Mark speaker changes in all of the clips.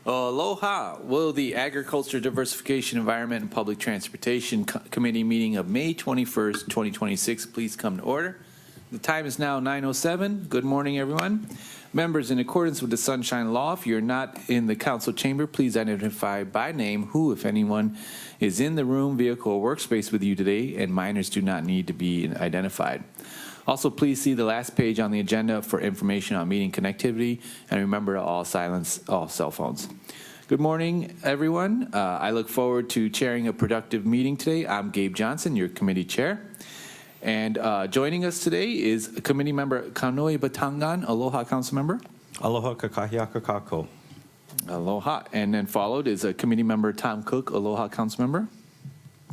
Speaker 1: Aloha. Will the Agriculture, Diversification, Environment, and Public Transportation Committee meeting of May 21st, 2026 please come to order? The time is now 9:07. Good morning, everyone. Members, in accordance with the Sunshine Law, if you're not in the council chamber, please identify by name who, if anyone, is in the room, vehicle, or workspace with you today, and minors do not need to be identified. Also, please see the last page on the agenda for information on meeting connectivity, and remember to all silence all cell phones. Good morning, everyone. I look forward to chairing a productive meeting today. I'm Gabe Johnson, your committee chair. And joining us today is committee member Kanoi Batangan. Aloha, council member.
Speaker 2: Aloha kakahia kakako.
Speaker 1: Aloha. And then followed is a committee member Tom Cook. Aloha, council member.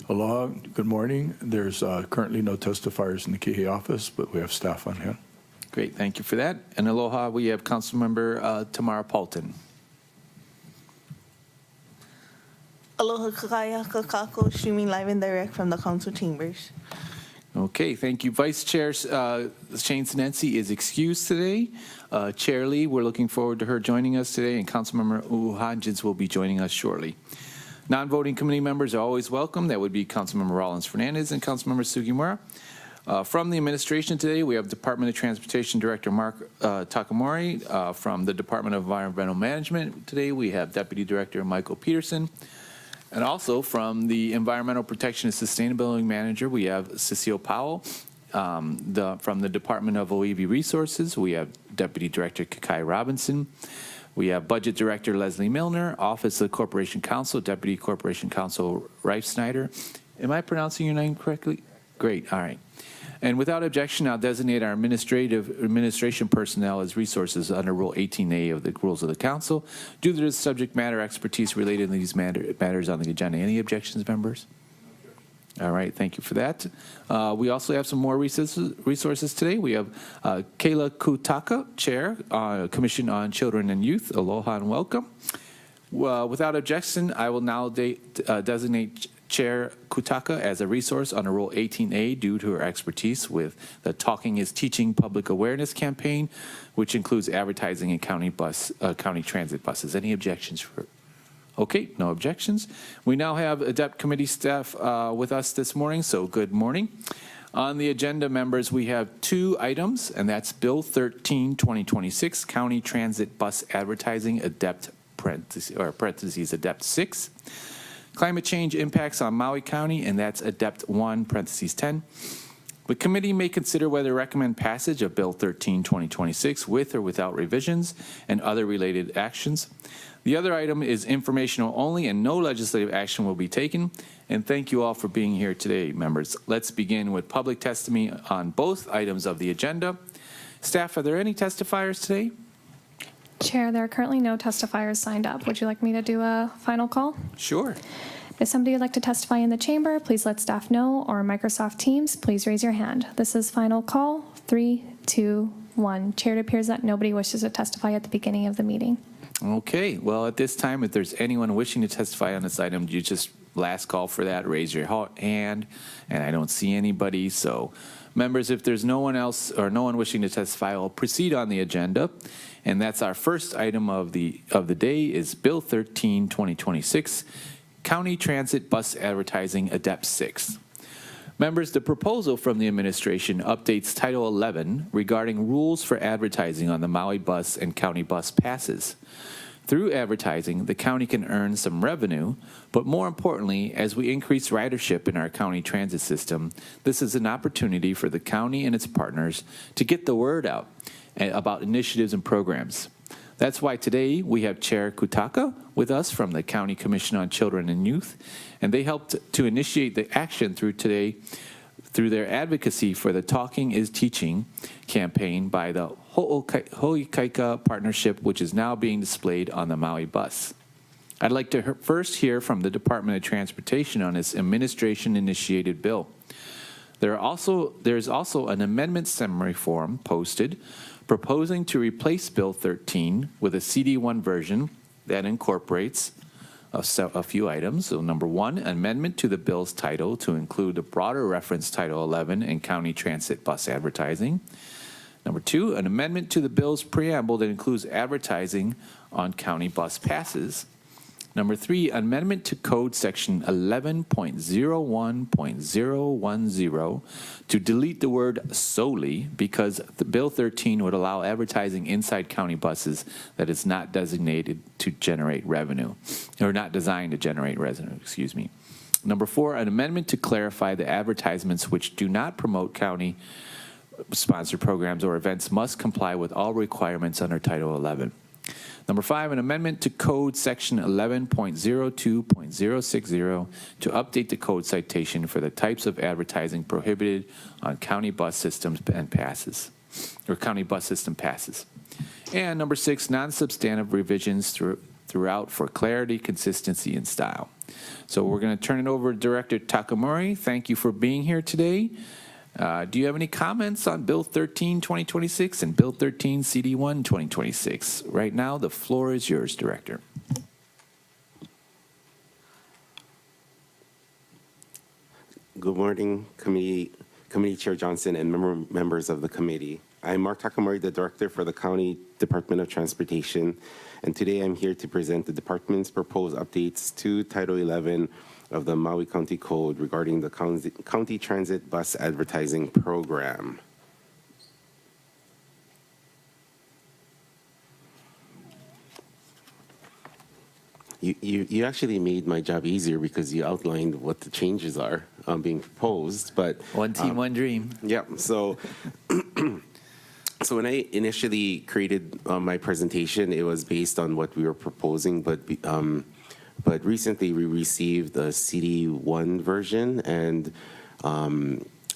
Speaker 3: Aloha, good morning. There's currently no testifiers in the Kihi office, but we have staff on hand.
Speaker 1: Great, thank you for that. And aloha, we have council member Tamara Paulton.
Speaker 4: Aloha kakaya kakako, streaming live and direct from the council chambers.
Speaker 1: Okay, thank you. Vice Chair Shane Sinensi is excused today. Chair Lee, we're looking forward to her joining us today, and Councilmember Uhanjins will be joining us shortly. Non-voting committee members are always welcome. That would be Councilmember Rollins Fernandez and Councilmember Sugimura. From the administration today, we have Department of Transportation Director Mark Takamori. From the Department of Environmental Management today, we have Deputy Director Michael Peterson. And also from the Environmental Protection and Sustainability Manager, we have Cecile Powell. From the Department of OEV Resources, we have Deputy Director Kakai Robinson. We have Budget Director Leslie Milner, Office of Corporation Counsel, Deputy Corporation Counsel Reif Snyder. Am I pronouncing your name correctly? Great, all right. And without objection, I'll designate our administration personnel as resources under Rule 18A of the Rules of the Council due to the subject matter expertise related to these matters on the agenda. Any objections, members? All right, thank you for that. We also have some more resources today. We have Kayla Kutaka, Chair, Commission on Children and Youth. Aloha and welcome. Without objection, I will now designate Chair Kutaka as a resource under Rule 18A due to her expertise with the Talking is Teaching public awareness campaign, which includes advertising in county transit buses. Any objections for? Okay, no objections. We now have ADEPT committee staff with us this morning, so good morning. On the agenda, members, we have two items, and that's Bill 13, 2026, County Transit Bus Advertising, ADEPT parentheses ADEPT 6. Climate change impacts on Maui County, and that's ADEPT 1, parentheses 10. The committee may consider whether to recommend passage of Bill 13, 2026 with or without revisions and other related actions. The other item is informational only and no legislative action will be taken. And thank you all for being here today, members. Let's begin with public testimony on both items of the agenda. Staff, are there any testifiers today?
Speaker 5: Chair, there are currently no testifiers signed up. Would you like me to do a final call?
Speaker 1: Sure.
Speaker 5: If somebody would like to testify in the chamber, please let staff know, or Microsoft Teams, please raise your hand. This is final call, 3, 2, 1. Chair, it appears that nobody wishes to testify at the beginning of the meeting.
Speaker 1: Okay, well, at this time, if there's anyone wishing to testify on this item, you just last call for that, raise your hand, and I don't see anybody. So, members, if there's no one else or no one wishing to testify, I'll proceed on the agenda. And that's our first item of the day is Bill 13, 2026, County Transit Bus Advertising, ADEPT 6. Members, the proposal from the administration updates Title 11 regarding rules for advertising on the Maui bus and county bus passes. Through advertising, the county can earn some revenue, but more importantly, as we increase ridership in our county transit system, this is an opportunity for the county and its partners to get the word out about initiatives and programs. That's why today we have Chair Kutaka with us from the County Commission on Children and Youth, and they helped to initiate the action through their advocacy for the Talking is Teaching campaign by the Ho'okaika Partnership, which is now being displayed on the Maui bus. I'd like to first hear from the Department of Transportation on this administration-initiated bill. There's also an amendment summary form posted proposing to replace Bill 13 with a CD1 version that incorporates a few items. So number one, amendment to the bill's title to include a broader reference Title 11 and county transit bus advertising. Number two, an amendment to the bill's preamble that includes advertising on county bus passes. Number 3, amendment to code section 11.01.010 to delete the word solely because the Bill 13 would allow advertising inside county buses that is not designated to generate revenue, or not designed to generate revenue, excuse me. Number 4, an amendment to clarify the advertisements which do not promote county sponsored programs or events must comply with all requirements under Title 11. Number 5, an amendment to code section 11.02.060 to update the code citation for the types of advertising prohibited on county bus systems and passes, or county bus system passes. And number 6, non-substantive revisions throughout for clarity, consistency, and style. So we're going to turn it over to Director Takamori. Thank you for being here today. Do you have any comments on Bill 13, 2026 and Bill 13, CD1, 2026? Right now, the floor is yours, Director.
Speaker 6: Good morning, Committee Chair Johnson and members of the committee. I'm Mark Takamori, the Director for the County Department of Transportation, and today I'm here to present the department's proposed updates to Title 11 of the Maui County Code regarding the county transit bus advertising program. You actually made my job easier because you outlined what the changes are being proposed, but
Speaker 1: One team, one dream.
Speaker 6: yeah. So, so when I initially created my presentation, it was based on what we were proposing, but recently we received a CD1 version, and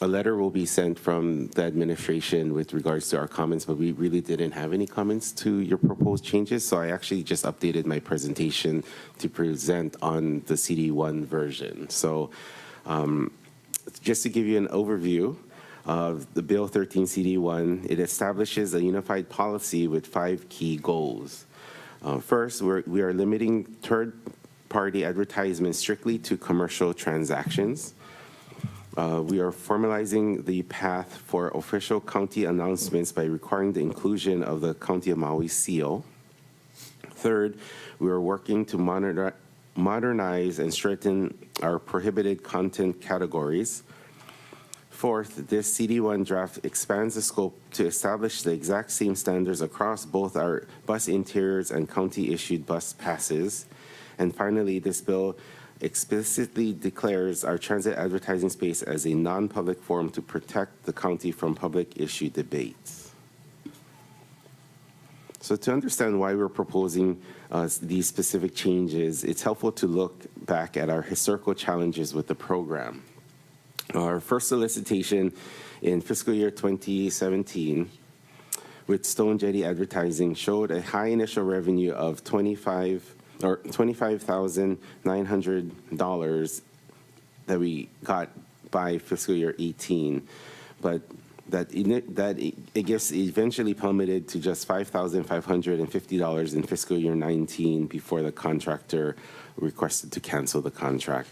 Speaker 6: a letter will be sent from the administration with regards to our comments, but we really didn't have any comments to your proposed changes, so I actually just updated my presentation to present on the CD1 version. So just to give you an overview of the Bill 13 CD1, it establishes a unified policy with 5 key goals. First, we are limiting third-party advertisements strictly to commercial transactions. We are formalizing the path for official county announcements by requiring the inclusion of the County of Maui seal. Third, we are working to modernize and strengthen our prohibited content categories. Fourth, this CD1 draft expands the scope to establish the exact same standards across both our bus interiors and county-issued bus passes. And finally, this bill explicitly declares our transit advertising space as a non-public forum to protect the county from public issue debates. So to understand why we're proposing these specific changes, it's helpful to look back at our historical challenges with the program. Our first solicitation in fiscal year 2017 with Stone Jetty Advertising showed a high initial revenue of $25,900 that we got by fiscal year 18, but that it gets eventually plummeted to just $5,550 in fiscal year 19 before the contractor requested to cancel the contract.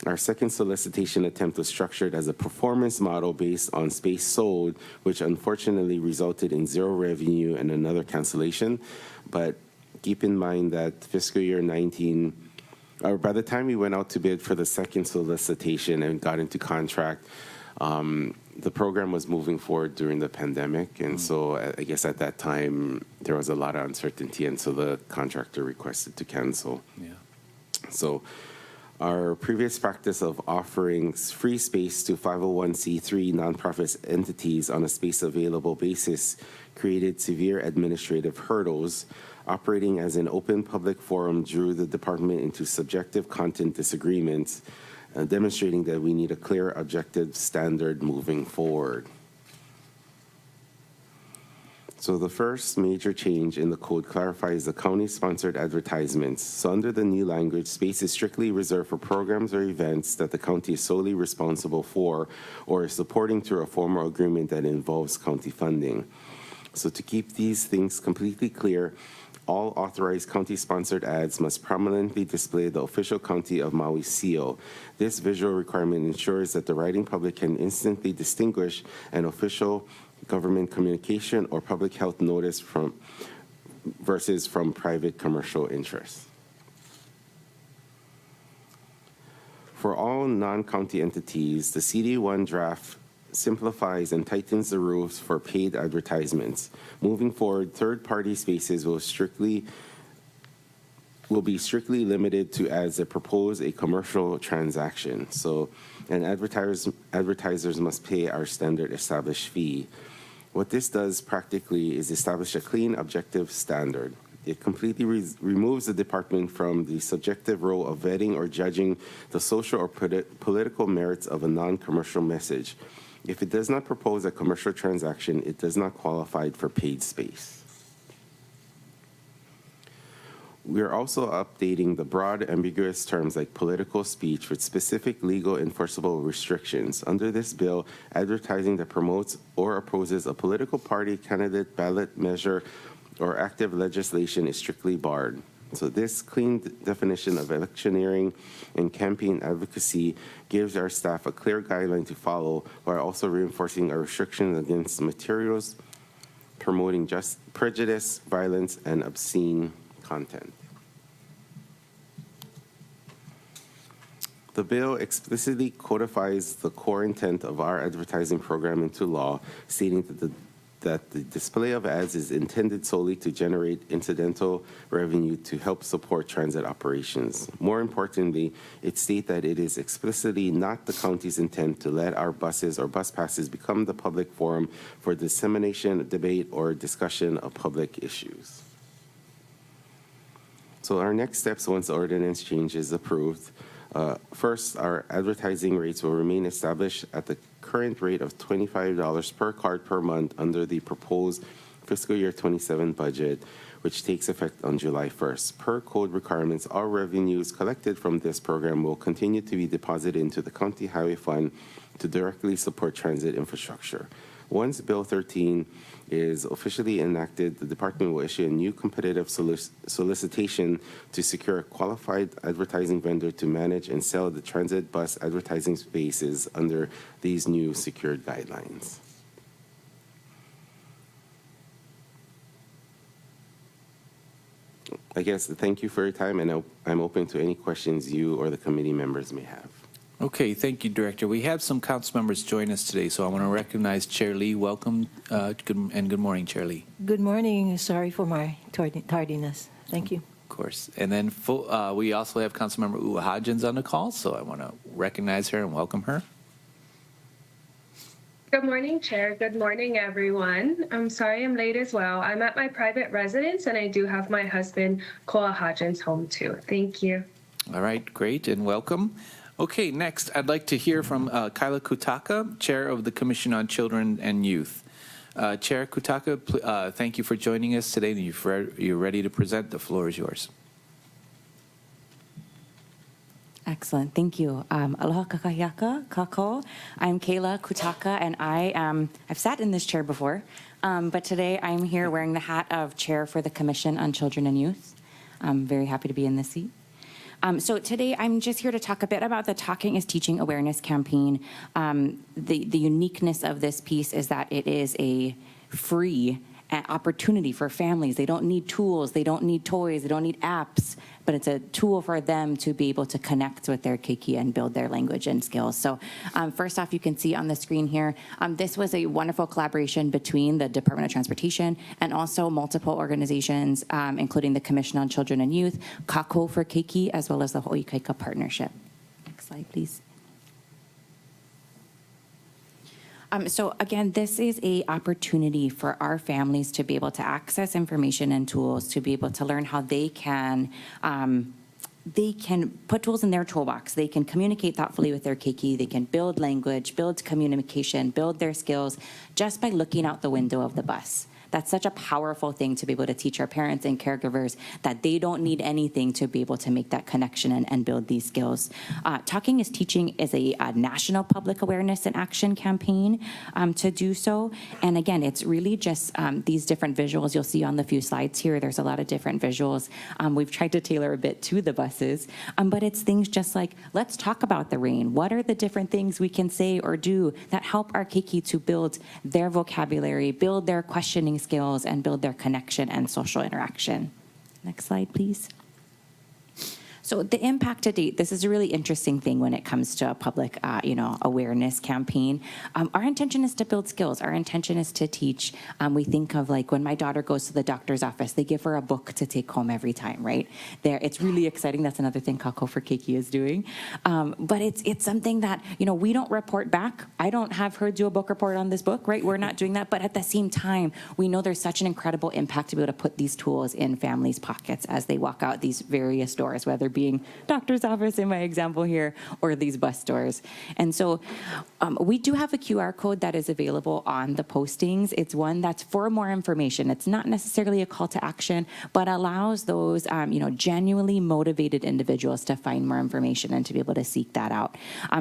Speaker 6: Our second solicitation attempt was structured as a performance model based on space sold, which unfortunately resulted in 0 revenue and another cancellation. But keep in mind that fiscal year 19, or by the time we went out to bid for the second solicitation and got into contract, the program was moving forward during the pandemic. And so I guess at that time, there was a lot of uncertainty. And so the contractor requested to cancel.
Speaker 1: Yeah.
Speaker 6: So our previous practice of offering free space to 501c3 nonprofit entities on a space available basis created severe administrative hurdles. Operating as an open public forum drew the department into subjective content disagreements, demonstrating that we need a clear objective standard moving forward. So the first major change in the code clarifies the county-sponsored advertisements. So under the new language, space is strictly reserved for programs or events that the county is solely responsible for or is supporting through a formal agreement that involves county funding. So to keep these things completely clear, all authorized county-sponsored ads must prominently display the official County of Maui seal. This visual requirement ensures that the writing public can instantly distinguish an official government communication or public health notice from versus from private commercial interests. For all non-county entities, the CD1 draft simplifies and tightens the rules for paid advertisements. Moving forward, third-party spaces will be strictly limited to ads that propose a commercial transaction. So, and advertisers must pay our standard established fee. What this does practically is establish a clean, objective standard. It completely removes the department from the subjective role of vetting or judging the social or political merits of a non-commercial message. If it does not propose a commercial transaction, it does not qualify for paid space. We are also updating the broad, ambiguous terms like political speech with specific legal enforceable restrictions. Under this bill, advertising that promotes or opposes a political party, candidate, ballot measure, or active legislation is strictly barred. So this clean definition of electioneering and campaign advocacy gives our staff a clear guideline to follow, while also reinforcing our restrictions against materials promoting just prejudice, violence, and obscene content. The bill explicitly codifies the core intent of our advertising program into law, stating that the display of ads is intended solely to generate incidental revenue to help support transit operations. More importantly, it states that it is explicitly not the county's intent to let our buses or bus passes become the public forum for dissemination, debate, or discussion of public issues. So our next steps once the ordinance change is approved. First, our advertising rates will remain established at the current rate of $25 per card per month under the proposed fiscal year 27 budget, which takes effect on July 1st. Per code requirements, all revenues collected from this program will continue to be deposited into the County Highway Fund to directly support transit infrastructure. Once Bill 13 is officially enacted, the department will issue a new competitive solicitation to secure a qualified advertising vendor to manage and sell the transit bus advertising spaces under these new secured guidelines. I guess thank you for your time, and I'm open to any questions you or the committee members may have.
Speaker 1: Okay, thank you, Director. We have some council members join us today, so I want to recognize Chair Lee. Welcome, good morning, Chair Lee.
Speaker 7: Good morning. Sorry for my tardiness. Thank you.
Speaker 1: Of course. And then we also have Councilmember Hodgins on the call, so I want to recognize her and welcome her.
Speaker 8: Good morning, Chair. Good morning, everyone. I'm sorry I'm late as well. I'm at my private residence, and I do have my husband, Koa Hodgins, home too. Thank you.
Speaker 1: All right, great, and welcome. Okay, next, I'd like to hear from Kyla Kutaka, Chair of the Commission on Children and Youth. Chair Kutaka, thank you for joining us today. You're ready to present. The floor is yours.
Speaker 9: Excellent, thank you. Aloha kakahiaka, kako. I'm Kayla Kutaka, and I've sat in this chair before, but today I'm here wearing the hat of Chair for the Commission on Children and Youth. I'm very happy to be in this seat. So today I'm just here to talk a bit about the Talking is Teaching awareness campaign. The uniqueness of this piece is that it is a free opportunity for families. They don't need tools, they don't need toys, they don't need apps, but it's a tool for them to be able to connect with their keiki and build their language and skills. So first off, you can see on the screen here, this was a wonderful collaboration between the Department of Transportation and also multiple organizations, including the Commission on Children and Youth, Kako for Keiki, as well as the Ho'ikaika Partnership. Next slide, please. So again, this is an opportunity for our families to be able to access information and tools to be able to learn how they can put tools in their toolbox. They can communicate thoughtfully with their keiki. They can build language, build communication, build their skills just by looking out the window of the bus. That's such a powerful thing to be able to teach our parents and caregivers that they don't need anything to be able to make that connection and build these skills. Talking is Teaching is a national public awareness and action campaign to do so. And again, it's really just these different visuals you'll see on the few slides here. There's a lot of different visuals. We've tried to tailor a bit to the buses, but it's things just like, let's talk about the rain. What are the different things we can say or do that help our keiki to build their vocabulary, build their questioning listening skills and build their connection and social interaction. Next slide, please. So the impact to date, this is a really interesting thing when it comes to a public, awareness campaign. Our intention is to build skills. Our intention is to teach. We think of like when my daughter goes to the doctor's office, they give her a book to take home every time, right? It's really exciting. That's another thing Kako for Keiki is doing. But it's something that, we don't report back. I don't have her do a book report on this book, right? We're not doing that. But at the same time, we know there's such an incredible impact to be able to put these tools in families' pockets as they walk out these various doors, whether it being doctor's office in my example here, or these bus doors. And so we do have a QR code that is available on the postings. It's one that's for more information. It's not necessarily a call to action, but allows those, genuinely motivated individuals to find more information and to be able to seek that out.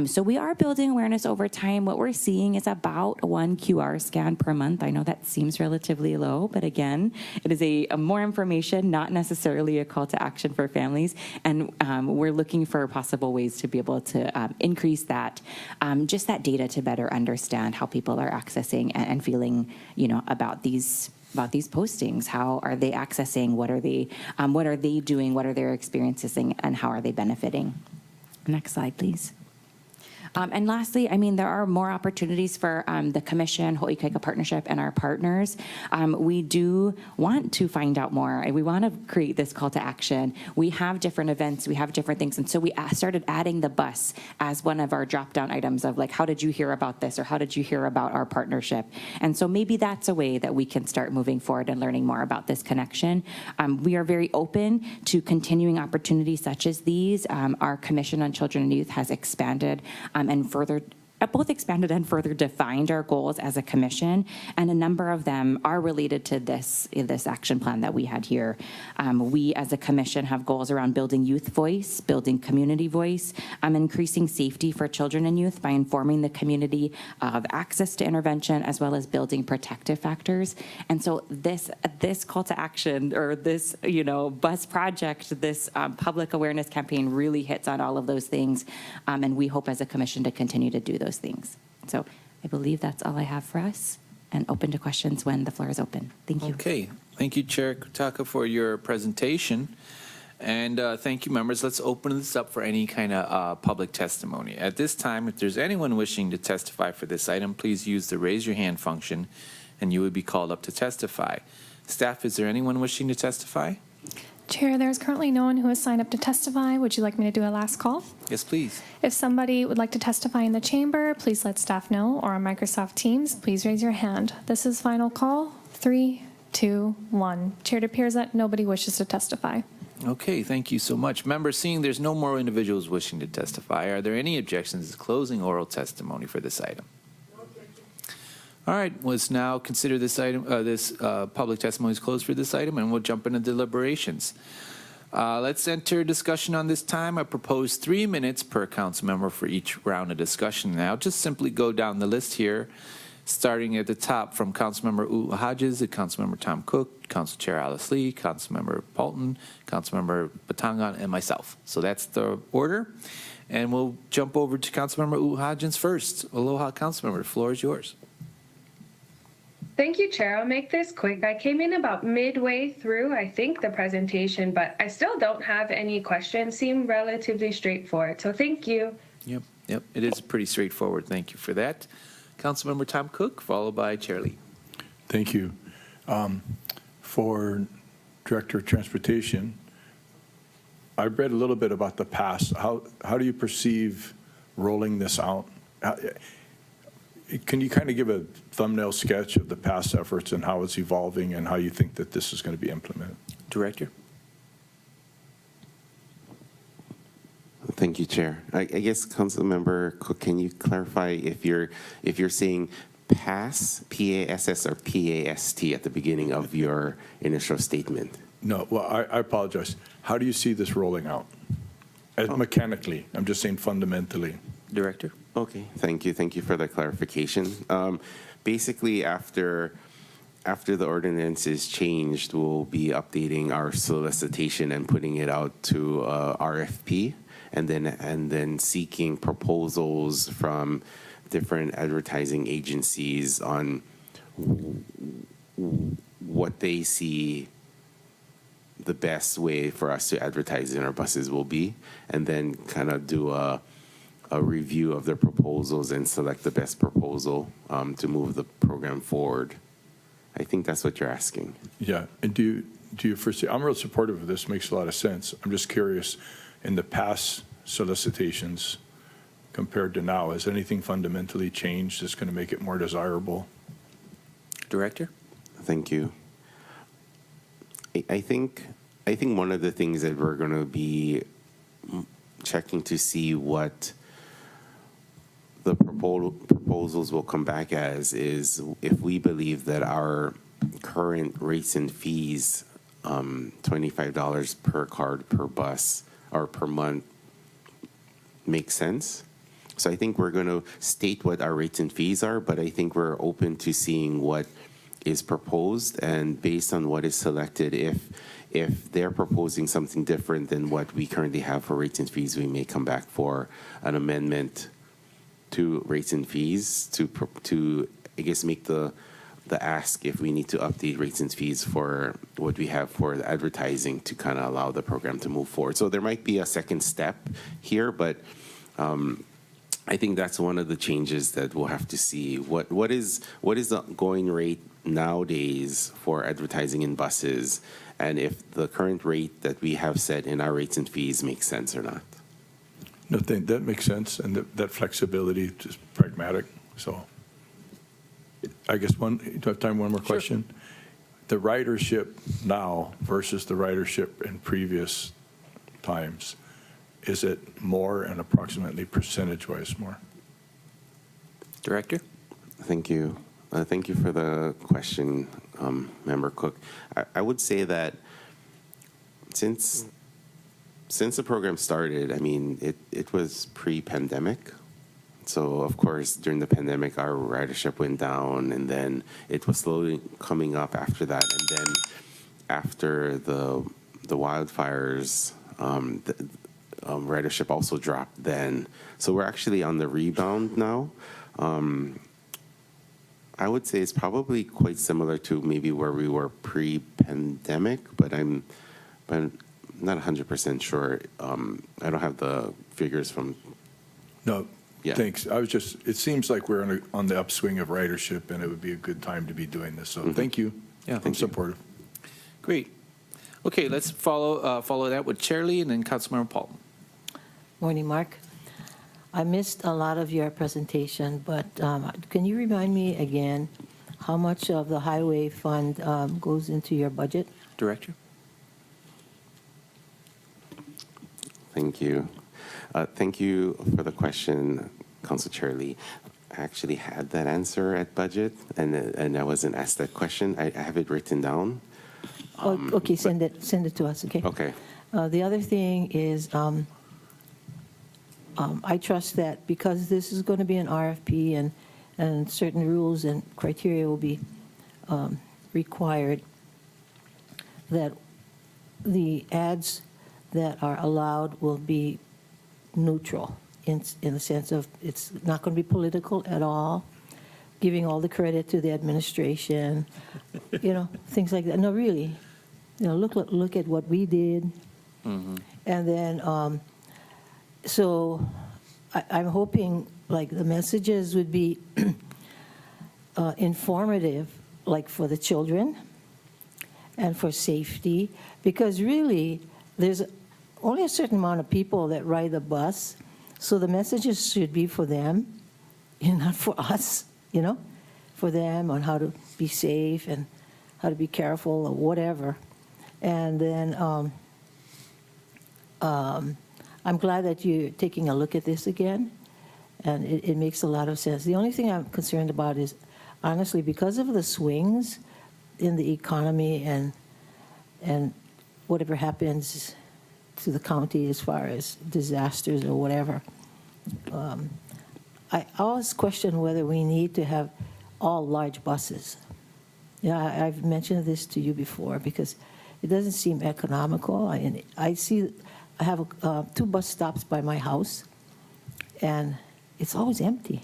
Speaker 9: So we are building awareness over time. What we're seeing is about 1 QR scan per month. I know that seems relatively low, but again, it is a more information, not necessarily a call to action for families. And we're looking for possible ways to be able to increase that, just that data to better understand how people are accessing and feeling, about these postings. How are they accessing? What are they doing? What are their experiences, and how are they benefiting? Next slide, please. And lastly, there are more opportunities for the Commission, Ho'ikaika Partnership, and our partners. We do want to find out more. We want to create this call to action. We have different events. We have different things. And so we started adding the bus as one of our drop-down items of like, how did you hear about this? Or how did you hear about our partnership? And so maybe that's a way that we can start moving forward and learning more about this connection. We are very open to continuing opportunities such as these. Our Commission on Children and Youth has expanded and further both expanded and further defined our goals as a commission, and a number of them are related to this action plan that we had here. We as a commission have goals around building youth voice, building community voice, increasing safety for children and youth by informing the community of access to intervention, as well as building protective factors. And so this call to action, or this bus project, this public awareness campaign really hits on all of those things, and we hope as a commission to continue to do those things. So I believe that's all I have for us, and open to questions when the floor is open. Thank you.
Speaker 1: Okay. Thank you, Chair Kutaka, for your presentation. And thank you, members. Let's open this up for any kind of public testimony. At this time, if there's anyone wishing to testify for this item, please use the raise your hand function, and you would be called up to testify. Staff, is there anyone wishing to testify?
Speaker 5: Chair, there's currently no one who has signed up to testify. Would you like me to do a last call?
Speaker 1: Yes, please.
Speaker 5: If somebody would like to testify in the chamber, please let staff know, or on Microsoft Teams, please raise your hand. This is final call. 3, 2, 1. Chair, it appears that nobody wishes to testify.
Speaker 1: Okay, thank you so much. Members, seeing there's no more individuals wishing to testify, are there any objections to closing oral testimony for this item? All right, let's now consider this item, public testimony is closed for this item, and we'll jump into deliberations. Let's enter discussion on this time. I propose 3 minutes per council member for each round of discussion. Now, just simply go down the list here, starting at the top from Councilmember Hodges to Councilmember Tom Cook, Council Chair Alice Lee, Councilmember Paulton, Councilmember Batangan, and myself. So that's the order. And we'll jump over to Councilmember Hodges first. Aloha, Councilmember, the floor is yours.
Speaker 8: Thank you, Chair. I'll make this quick. I came in about midway through, I think, the presentation, but I still don't have any questions. Seem relatively straightforward. So thank you.
Speaker 1: Yep. It is pretty straightforward. Thank you for that. Councilmember Tom Cook, followed by Chair Lee.
Speaker 3: Thank you. For Director of Transportation, I've read a little bit about the past. How do you perceive rolling this out? Can you kind of give a thumbnail sketch of the past efforts and how it's evolving and how you think that this is going to be implemented?
Speaker 1: Director.
Speaker 6: Thank you, Chair. I guess, Councilmember Cook, can you clarify if you're saying PASS, P-A-S-S, or P-A-S-T at the beginning of your initial statement?
Speaker 3: No, well, I apologize. How do you see this rolling out? Mechanically, I'm just saying fundamentally.
Speaker 1: Director.
Speaker 6: Okay, thank you. Thank you for the clarification. Basically, after the ordinance is changed, we'll be updating our solicitation and putting it out to RFP, and then seeking proposals from different advertising agencies on what they see the best way for us to advertise in our buses will be, and then kind of do a review of their proposals and select the best proposal to move the program forward. I think that's what you're asking.
Speaker 3: Yeah, and do you foresee, I'm real supportive of this, makes a lot of sense. I'm just curious, in the past solicitations compared to now, has anything fundamentally changed that's going to make it more desirable?
Speaker 1: Director?
Speaker 6: Thank you. I think one of the things that we're going to be checking to see what the proposals will come back as is if we believe that our current rates and fees, $25 per card per bus or per month, make sense. So I think we're going to state what our rates and fees are, but I think we're open to seeing what is proposed, and based on what is selected, if they're proposing something different than what we currently have for rates and fees, we may come back for an amendment to rates and fees to I guess make the ask if we need to update rates and fees for what we have for the advertising to kind of allow the program to move forward. So there might be a second step here, but I think that's one of the changes that we'll have to see. What is the going rate nowadays for advertising in buses, and if the current rate that we have set in our rates and fees makes sense or not.
Speaker 3: No, that makes sense, and that flexibility is pragmatic. So I guess do you have time, one more question? The ridership now versus the ridership in previous times, is it more, and approximately percentage-wise more?
Speaker 1: Director?
Speaker 6: Thank you. Thank you for the question, Member Cook. I would say that since the program started, I mean, it was pre-pandemic. So, of course, during the pandemic, our ridership went down, and then it was slowly coming up after that. And then after the wildfires, ridership also dropped then. So we're actually on the rebound now. I would say it's probably quite similar to maybe where we were pre-pandemic, but I'm not 100% sure. I don't have the figures from.
Speaker 3: No,
Speaker 6: Yeah.
Speaker 3: thanks. It seems like we're on the upswing of ridership, and it would be a good time to be doing this. So thank you.
Speaker 1: Yeah,
Speaker 3: I'm supportive.
Speaker 1: Great. Okay, let's follow that with Chair Lee and then Councilmember Paul.
Speaker 7: Morning, Mark. I missed a lot of your presentation, but can you remind me again how much of the highway fund goes into your budget?
Speaker 1: Director?
Speaker 6: Thank you. Thank you for the question, Council Chair Lee. I actually had that answer at budget, and I wasn't asked that question. I have it written down.
Speaker 7: Okay, send it to us, okay?
Speaker 6: Okay.
Speaker 7: The other thing is, I trust that because this is going to be an RFP and certain rules and criteria will be required, that the ads that are allowed will be neutral in the sense of it's not going to be political at all, giving all the credit to the administration, things like that. No, really, look at what we did. And then, so I'm hoping like the messages would be informative, like for the children and for safety, because really there's only a certain amount of people that ride the bus, so the messages should be for them, not for us, for them on how to be safe and how to be careful or whatever. And then I'm glad that you're taking a look at this again, and it makes a lot of sense. The only thing I'm concerned about is, honestly, because of the swings in the economy and whatever happens to the county as far as disasters or whatever, I always question whether we need to have all large buses. I've mentioned this to you before because it doesn't seem economical. I have 2 bus stops by my house, and it's always empty.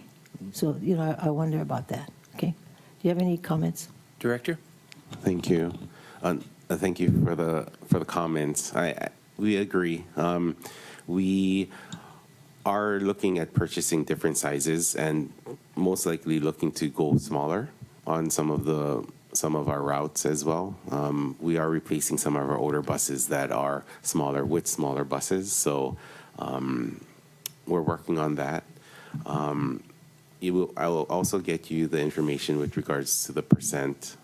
Speaker 7: So, I wonder about that. Okay. Do you have any comments?
Speaker 1: Director?
Speaker 6: Thank you. Thank you for the comments. We agree. We are looking at purchasing different sizes and most likely looking to go smaller on some of our routes as well. We are replacing some of our older buses that are smaller with smaller buses. So we're working on that. I will also get you the information with regards to the percent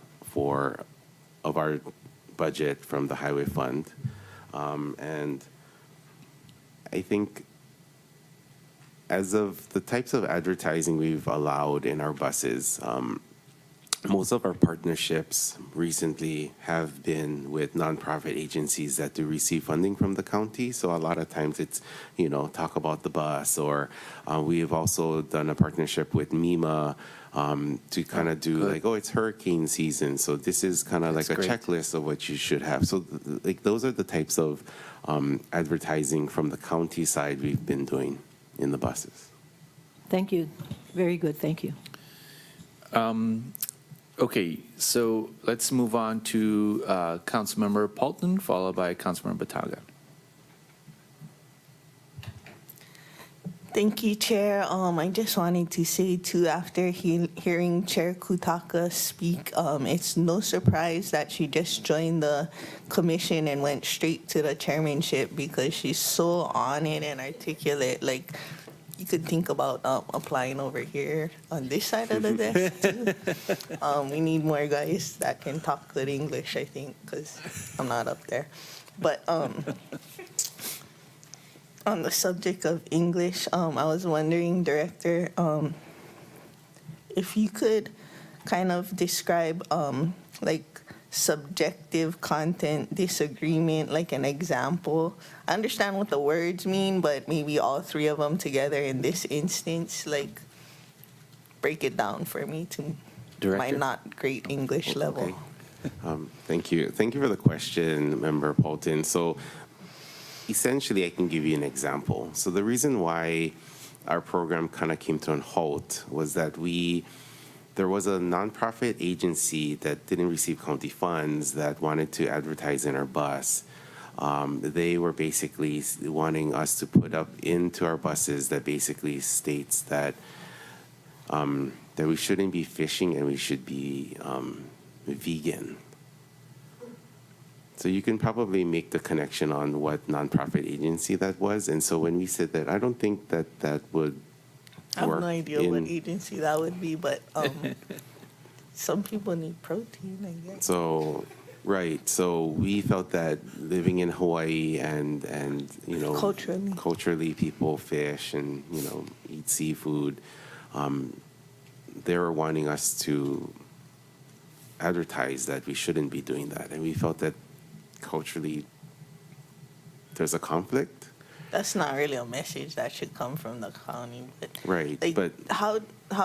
Speaker 6: of our budget from the highway fund. And I think as of the types of advertising we've allowed in our buses, most of our partnerships recently have been with nonprofit agencies that do receive funding from the county. So a lot of times it's, talk about the bus, or we have also done a partnership with MEMA to kind of do it's hurricane season. So this is kind of like a checklist of what you should have. So those are the types of advertising from the county side we've been doing in the buses.
Speaker 7: Thank you. Very good. Thank you.
Speaker 1: Okay, so let's move on to Councilmember Paulton, followed by Councilmember Bataga.
Speaker 4: Thank you, Chair. I just wanted to say, too, after hearing Chair Kutaka speak, it's no surprise that she just joined the commission and went straight to the chairmanship because she's so on it and articulate. Like, you could think about applying over here on this side of the desk, too. We need more guys that can talk good English, I think, because I'm not up there. But on the subject of English, I was wondering, Director, if you could kind of describe subjective content disagreement, like an example. I understand what the words mean, but maybe all three of them together in this instance, break it down for me to my not great English level.
Speaker 6: Okay. Thank you. Thank you for the question, Member Paulton. So essentially, I can give you an example. So the reason why our program kind of came to a halt was that there was a nonprofit agency that didn't receive county funds that wanted to advertise in our bus. They were basically wanting us to put up into our buses that basically states that that we shouldn't be fishing and we should be vegan. So you can probably make the connection on what nonprofit agency that was. And so when we said that, I don't think that would
Speaker 4: I have no idea what agency that would be, but some people need protein, I guess.
Speaker 6: So, right. So we felt that living in Hawaii and culturally people fish and, eat seafood, they were wanting us to advertise that we shouldn't be doing that. And we felt that culturally there's a conflict.
Speaker 4: That's not really a message that should come from the county, but
Speaker 6: right. But
Speaker 4: how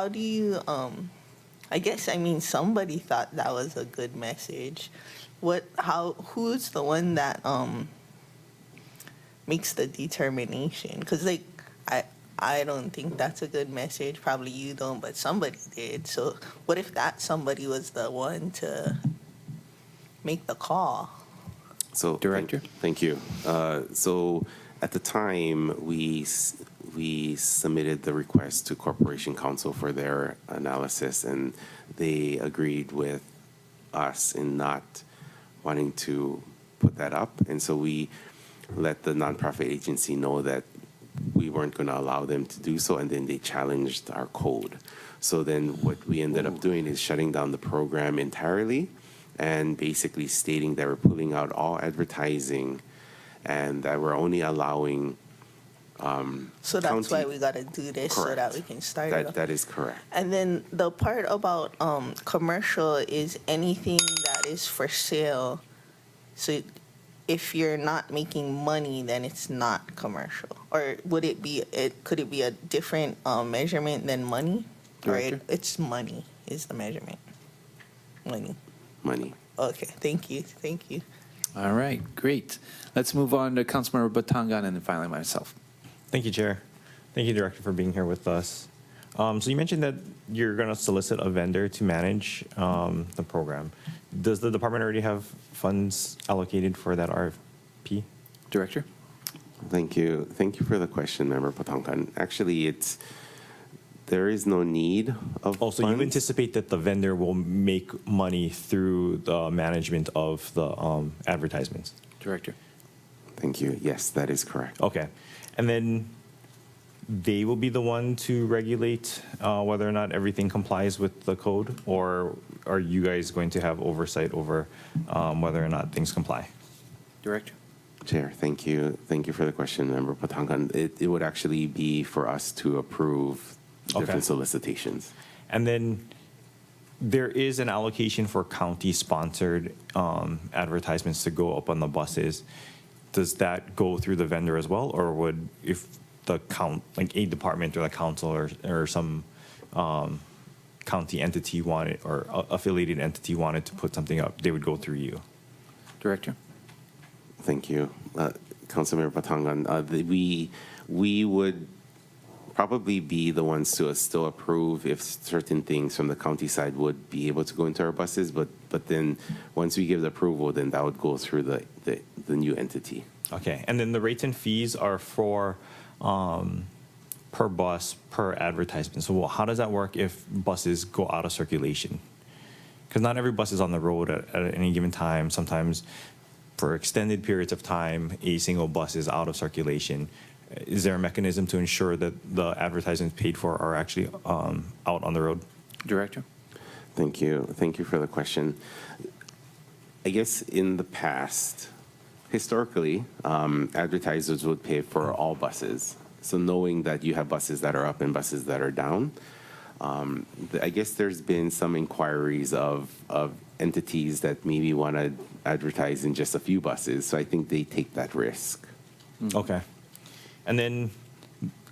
Speaker 4: do you I guess somebody thought that was a good message. Who's the one that makes the determination? Because I don't think that's a good message. Probably you don't, but somebody did. So what if that somebody was the one to make the call?
Speaker 6: So
Speaker 1: Director?
Speaker 6: Thank you. So at the time, we submitted the request to Corporation Counsel for their analysis, and they agreed with us in not wanting to put that up. And so we let the nonprofit agency know that we weren't going to allow them to do so, and then they challenged our code. So then what we ended up doing is shutting down the program entirely and basically stating that we're pulling out all advertising and that we're only allowing
Speaker 4: so that's why we got to do this. Correct. So that we can start it.
Speaker 6: That is correct.
Speaker 4: And then the part about commercial is anything that is for sale. So if you're not making money, then it's not commercial. Or would it be? Could it be a different measurement than money? Or it's money is the measurement. Money. Okay. Thank you.
Speaker 1: All right, great. Let's move on to Councilmember Batangan and then finally myself.
Speaker 2: Thank you, Chair. Thank you, Director, for being here with us. So you mentioned that you're going to solicit a vendor to manage the program. Does the department already have funds allocated for that RFP?
Speaker 1: Director?
Speaker 6: Thank you. Thank you for the question, Member Patangan. Actually, there is no need of
Speaker 2: Also, you
Speaker 6: funds.
Speaker 2: anticipate that the vendor will make money through the management of the advertisements?
Speaker 1: Director?
Speaker 6: Thank you. Yes, that is correct.
Speaker 2: Okay. And then they will be the one to regulate whether or not everything complies with the code, or are you guys going to have oversight over whether or not things comply?
Speaker 1: Director?
Speaker 6: Chair, thank you. Thank you for the question, Member Patangan. It would actually be for us to approve different
Speaker 2: Okay.
Speaker 6: solicitations.
Speaker 2: And then there is an allocation for county-sponsored advertisements to go up on the buses. Does that go through the vendor as well, or would, if the like a department or the council or some county entity wanted, or affiliated entity wanted to put something up, they would go through you?
Speaker 1: Director?
Speaker 6: Thank you. Councilmember Patangan, we would probably be the ones to still approve if certain things from the county side would be able to go into our buses, but then once we give the approval, then that would go through the new entity.
Speaker 2: Okay, and then the rates and fees are for per bus, per advertisement. So how does that work if buses go out of circulation? Because not every bus is on the road at any given time. Sometimes for extended periods of time, a single bus is out of circulation. Is there a mechanism to ensure that the advertisements paid for are actually out on the road?
Speaker 1: Director?
Speaker 6: Thank you. Thank you for the question. I guess in the past, historically, advertisers would pay for all buses. So knowing that you have buses that are up and buses that are down, I guess there's been some inquiries of entities that maybe want to advertise in just a few buses. So I think they take that risk.
Speaker 2: Okay. And then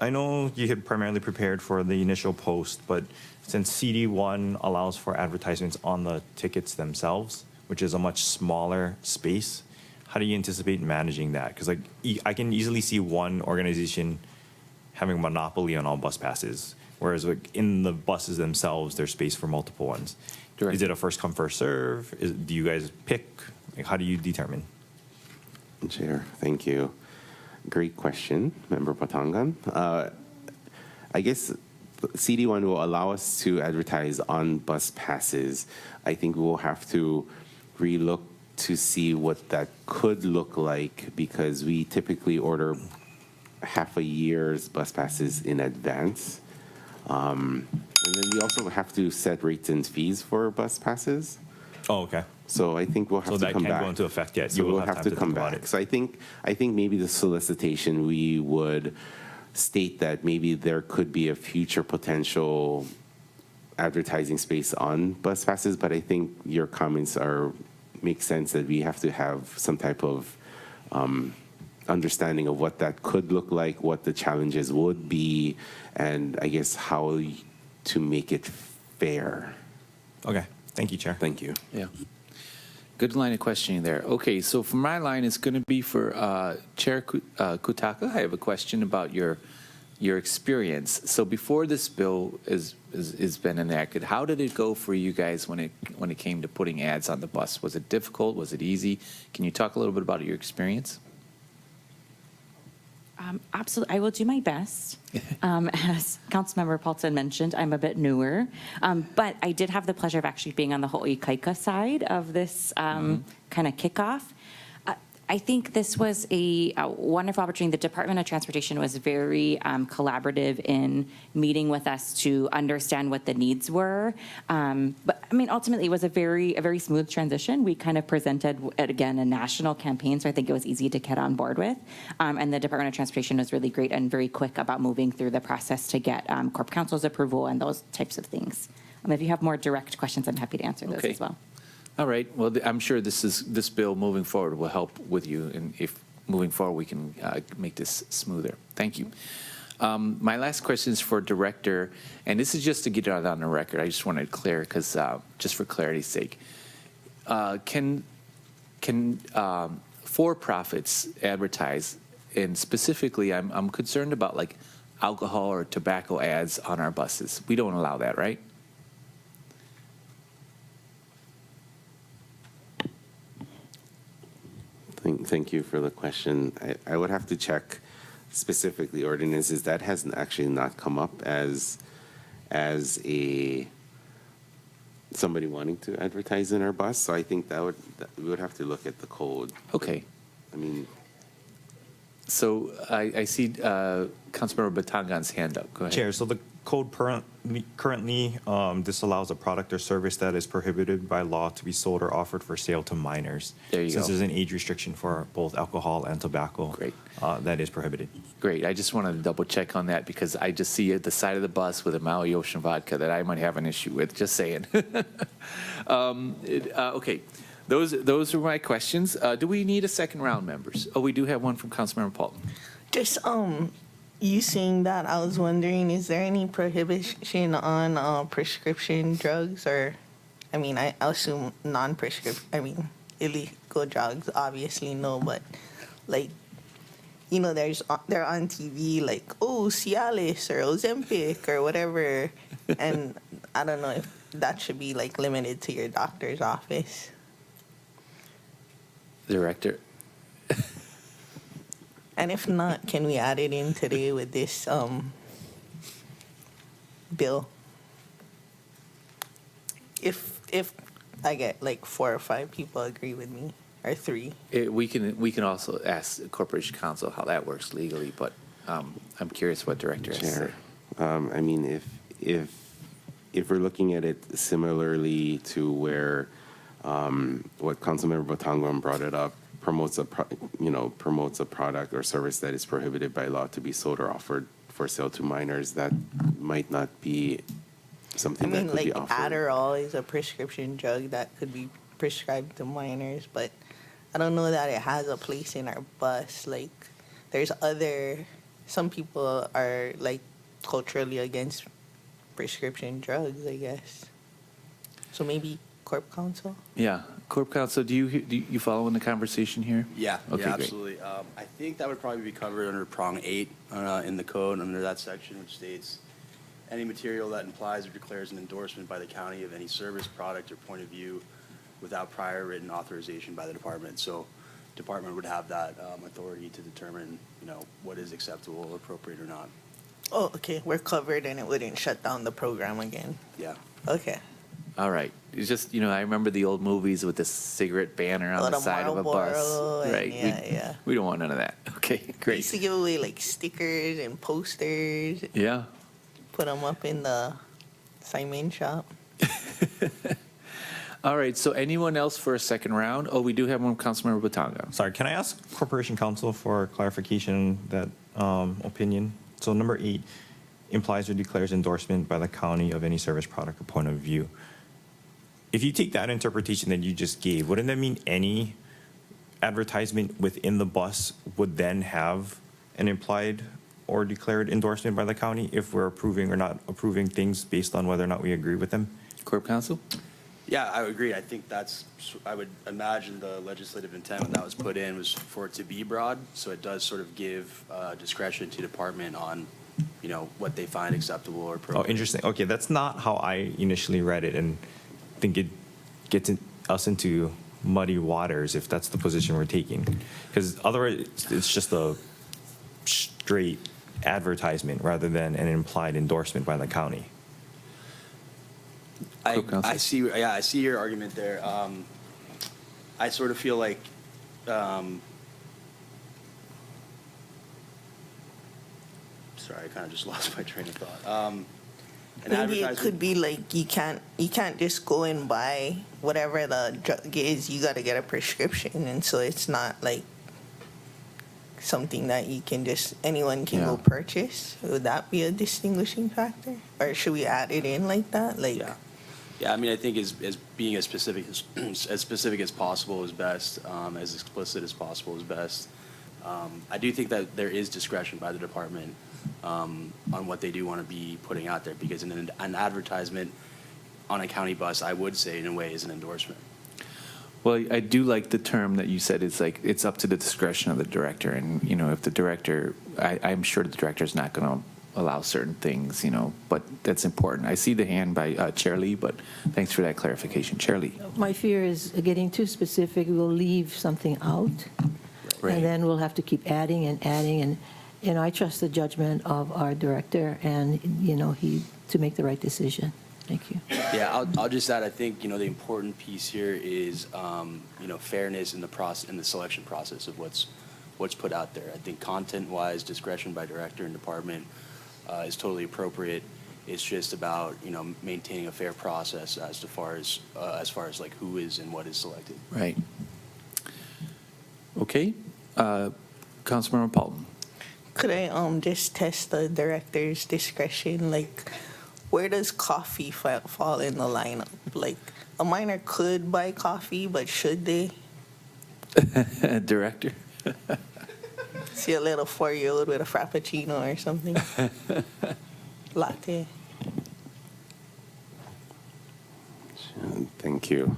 Speaker 2: I know you had primarily prepared for the initial post, but since CD1 allows for advertisements on the tickets themselves, which is a much smaller space, how do you anticipate managing that? Because I can easily see one organization having a monopoly on all bus passes, whereas in the buses themselves, there's space for multiple ones.
Speaker 1: Correct.
Speaker 2: Is it a first come, first serve? Do you guys pick? How do you determine?
Speaker 6: Chair, thank you. Great question, Member Patangan. I guess CD1 will allow us to advertise on bus passes. I think we will have to relook to see what that could look like, because we typically order half a year's bus passes in advance. And then we also have to set rates and fees for bus passes.
Speaker 2: Oh, okay.
Speaker 6: So I think we'll have
Speaker 2: So
Speaker 6: to
Speaker 2: that
Speaker 6: come
Speaker 2: can't
Speaker 6: back.
Speaker 2: go into effect yet.
Speaker 6: So
Speaker 2: You will
Speaker 6: we'll have to
Speaker 2: time
Speaker 6: come
Speaker 2: think about
Speaker 6: back.
Speaker 2: it.
Speaker 6: So I think maybe the solicitation, we would state that maybe there could be a future potential advertising space on bus passes, but I think your comments make sense that we have to have some type of understanding of what that could look like, what the challenges would be, and I guess how to make it fair.
Speaker 2: Okay. Thank you, Chair.
Speaker 6: Thank you.
Speaker 1: Yeah. Good line of questioning there. Okay, so for my line, it's going to be for Chair Kutaka. I have a question about your experience. So before this bill has been enacted, how did it go for you guys when it came to putting ads on the bus? Was it difficult? Was it easy? Can you talk a little bit about your experience?
Speaker 9: Absolutely. I will do my best. As Councilmember Paulson mentioned, I'm a bit newer, but I did have the pleasure of actually being on the Hawaii Kaika side of this kind of kickoff. I think this was a wonderful opportunity. The Department of Transportation was very collaborative in meeting with us to understand what the needs were. But I mean, ultimately, it was a very smooth transition. We kind of presented, again, a national campaign, so I think it was easy to get on board with. And the Department of Transportation was really great and very quick about moving through the process to get Corp Council's approval and those types of things. If you have more direct questions, I'm happy to answer those as well.
Speaker 1: All right. Well, I'm sure this bill moving forward will help with you, and if moving forward we can make this smoother. Thank you. My last question is for Director, and this is just to get it on the record. I just wanted to clear, because just for clarity's sake, can for-profits advertise? And specifically, I'm concerned about like alcohol or tobacco ads on our buses. We don't allow that, right?
Speaker 6: Thank you for the question. I would have to check specifically ordinances. That has actually not come up as a somebody wanting to advertise in our bus. So I think we would have to look at the code.
Speaker 1: Okay.
Speaker 6: I mean,
Speaker 1: So I see Councilmember Batangan's hand up. Go ahead.
Speaker 2: Chair, so the code currently disallows a product or service that is prohibited by law to be sold or offered for sale to minors.
Speaker 1: There you
Speaker 2: Since
Speaker 1: go.
Speaker 2: there's an age restriction for both alcohol and tobacco.
Speaker 1: Great.
Speaker 2: That is prohibited.
Speaker 1: Great. I just wanted to double check on that because I just see at the side of the bus with a Maui Ocean vodka that I might have an issue with. Just saying. Okay. Those are my questions. Do we need a second round, members? Oh, we do have one from Councilmember Paulton.
Speaker 4: Just you saying that, I was wondering, is there any prohibition on prescription drugs, or, I mean, I assume non-prescription, I mean, illegal drugs, obviously no, but like, you know, they're on TV like, oh, Cialis or Ozempic or whatever, and I don't know if that should be like limited to your doctor's office.
Speaker 1: Director.
Speaker 4: And if not, can we add it in today with this bill? If I get like 4 or 5 people agree with me, or 3.
Speaker 1: We can also ask the Corporation Council how that works legally, but I'm curious what Director has to say.
Speaker 6: Chair, I mean, if we're looking at it similarly to where what Councilmember Batangan brought it up, promotes a product or service that is prohibited by law to be sold or offered for sale to minors, that might not be
Speaker 4: I
Speaker 6: something
Speaker 4: mean,
Speaker 6: that could
Speaker 4: like
Speaker 6: be offered.
Speaker 4: Adderall is a prescription drug that could be prescribed to minors, but I don't know that it has a place in our bus. Like, some people are like culturally against prescription drugs, I guess. So maybe Corp Council?
Speaker 1: Yeah, Corp Council, do you follow in the conversation here?
Speaker 10: Yeah,
Speaker 1: Okay,
Speaker 10: yeah,
Speaker 1: great.
Speaker 10: absolutely. I think that would probably be covered under prong 8 in the code, under that section, which states any material that implies or declares an endorsement by the county of any service, product, or point of view without prior written authorization by the department. So department would have that authority to determine, what is acceptable, appropriate, or not.
Speaker 4: Oh, okay, we're covered and it wouldn't shut down the program again.
Speaker 10: Yeah.
Speaker 4: Okay.
Speaker 1: All right. It's just, I remember the old movies with the cigarette banner on the
Speaker 4: Little
Speaker 1: side of a bus.
Speaker 4: Marlboro and
Speaker 1: Right.
Speaker 4: yeah.
Speaker 1: We don't want none of that. Okay,
Speaker 4: We
Speaker 1: great.
Speaker 4: used to give away like stickers and posters,
Speaker 1: Yeah.
Speaker 4: put them up in the Simon shop.
Speaker 1: All right, so anyone else for a second round? Oh, we do have one, Councilmember Batanga.
Speaker 2: Sorry, can I ask Corporation Council for clarification that opinion? So number 8 implies or declares endorsement by the county of any service, product, or point of view. If you take that interpretation that you just gave, wouldn't that mean any advertisement within the bus would then have an implied or declared endorsement by the county if we're approving or not approving things based on whether or not we agree with them?
Speaker 1: Corp Council?
Speaker 10: Yeah, I would agree. I think I would imagine the legislative intent when that was put in was for it to be broad, so it does sort of give discretion to department on, what they find acceptable or appropriate.
Speaker 2: Oh, interesting. Okay, that's not how I initially read it, and I think it gets us into muddy waters if that's the position we're taking. Because otherwise, it's just a straight advertisement rather than an implied endorsement by the county.
Speaker 1: Corp Counsel?
Speaker 10: I see your argument there. I sort of feel like, sorry, I kind of just lost my train of thought. An
Speaker 4: Maybe it
Speaker 10: advertisement-
Speaker 4: could be like you can't just go and buy whatever the drug is. You got to get a prescription, and so it's not like something that anyone can go
Speaker 1: Yeah.
Speaker 4: purchase. Would that be a distinguishing factor, or should we add it in like that? Like,
Speaker 10: Yeah, I mean, I think as being as specific as possible is best, as explicit as possible is best. I do think that there is discretion by the department on what they do want to be putting out there, because an advertisement on a county bus, I would say in a way, is an endorsement.
Speaker 1: Well, I do like the term that you said. It's like it's up to the discretion of the director, and if the director, I'm sure the director is not going to allow certain things, but that's important. I see the hand by Chair Lee, but thanks for that clarification. Chair Lee.
Speaker 7: My fear is getting too specific, we'll leave something out.
Speaker 1: Right.
Speaker 7: And then we'll have to keep adding and adding, and I trust the judgment of our director and, he, to make the right decision. Thank you.
Speaker 10: Yeah, I'll just add, I think, the important piece here is, fairness in the process, in the selection process of what's put out there. I think content-wise, discretion by director and department is totally appropriate. It's just about, maintaining a fair process as far as like who is and what is selected.
Speaker 1: Right. Okay. Councilmember Paulton.
Speaker 4: Could I just test the director's discretion? Like, where does coffee fall in the lineup? Like, a minor could buy coffee, but should they?
Speaker 1: Director.
Speaker 4: See a little 4-year-old with a frappuccino or something. Latte.
Speaker 6: Thank you.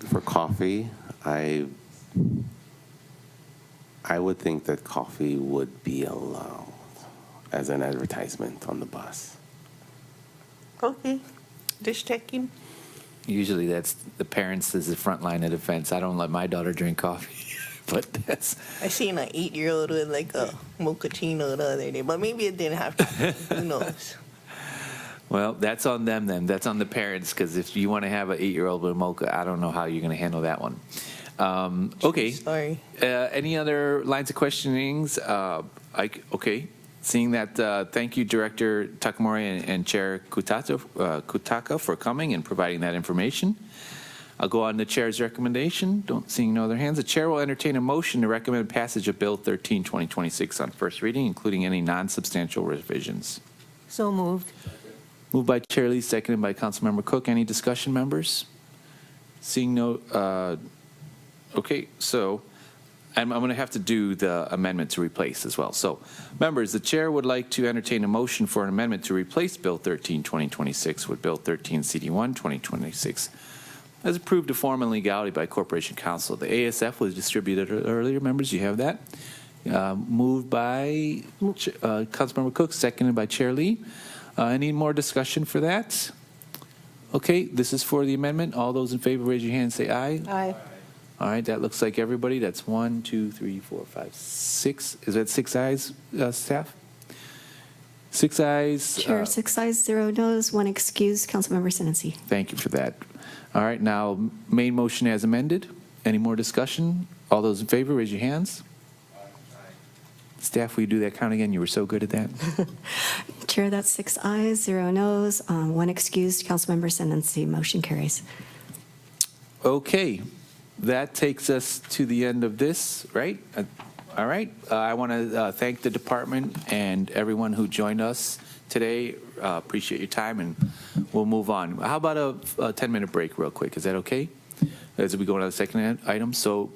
Speaker 6: For coffee, I would think that coffee would be allowed as an advertisement on the bus.
Speaker 4: Okay, just checking.
Speaker 1: Usually that's the parents is the front line of defense. I don't let my daughter drink coffee, but that's.
Speaker 4: I seen an 8-year-old with like a mochaccino the other day, but maybe it didn't have to. Who knows?
Speaker 1: Well, that's on them then. That's on the parents, because if you want to have an 8-year-old with a mocha, I don't know how you're going to handle that one. Okay.
Speaker 4: Sorry.
Speaker 1: Any other lines of questionings? Okay. Seeing that, thank you, Director Takamori and Chair Kutaka for coming and providing that information. I'll go on to Chair's recommendation. Seeing no other hands, the Chair will entertain a motion to recommend passage of Bill 13, 2026 on first reading, including any non-substantial revisions.
Speaker 7: So moved.
Speaker 1: Moved by Chair Lee, seconded by Councilmember Cook. Any discussion, members? Seeing no, okay, so I'm going to have to do the amendment to replace as well. So, members, the Chair would like to entertain a motion for an amendment to replace Bill 13, 2026 with Bill 13, CD1, 2026, as approved to form and legality by Corporation Council. The ASF was distributed earlier. Members, you have that. Moved by Councilmember Cook, seconded by Chair Lee. Any more discussion for that? Okay, this is for the amendment. All those in favor, raise your hand and say aye.
Speaker 7: Aye.
Speaker 1: All right, that looks like everybody. That's 1, 2, 3, 4, 5, 6. Is that 6 ayes, staff? 6 ayes.
Speaker 11: Chair, 6 ayes, 0 noes, 1 excused. Councilmember Sinency.
Speaker 1: Thank you for that. All right, now main motion as amended. Any more discussion? All those in favor, raise your hands. Staff, will you do that count again? You were so good at that.
Speaker 11: Chair, that's 6 ayes, 0 noes, 1 excused. Councilmember Sinency. Motion carries.
Speaker 1: Okay, that takes us to the end of this, right? All right. I want to thank the department and everyone who joined us today. Appreciate your time, and we'll move on. How about a 10-minute break real quick? Is that okay? As we go on to the second item. So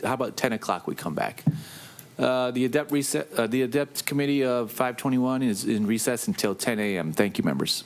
Speaker 1: how about 10 o'clock we come back? The ADEPT Committee of 521 is in recess until 10 a.m. Thank you, members.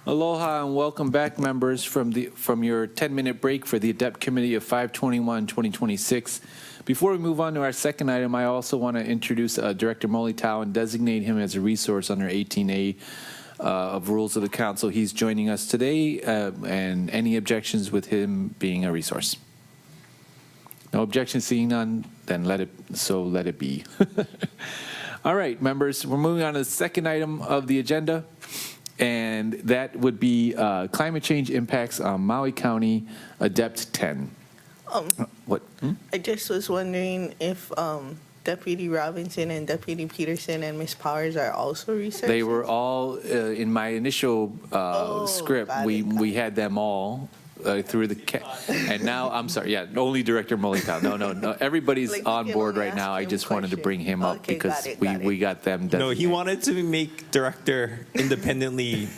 Speaker 1: Aloha and welcome back, members, from your 10-minute break for the ADEPT Committee of 5/21/2026. Before we move on to our second item, I also want to introduce Director Molitao and designate him as a resource under 18A of Rules of the Council. He's joining us today, and any objections with him being a resource? No objections, seeing none, then let it be. All right, members, we're moving on to the second item of the agenda. And that would be climate change impacts on Maui County, ADEPT 10. What?
Speaker 4: I just was wondering if Deputy Robinson and Deputy Peterson and Ms. Powers are also researchers?
Speaker 1: They were all, in my initial script, we had them all through the, and now, I'm sorry, yeah, only Director Molitao. No, everybody's
Speaker 4: Like,
Speaker 1: on
Speaker 4: you can
Speaker 1: board
Speaker 4: only
Speaker 1: right now.
Speaker 4: ask
Speaker 1: I
Speaker 4: him
Speaker 1: just wanted to
Speaker 4: question.
Speaker 1: bring him up
Speaker 4: Okay,
Speaker 1: because
Speaker 4: got it.
Speaker 1: we got them
Speaker 2: No, he
Speaker 1: designated.
Speaker 2: wanted to make director independently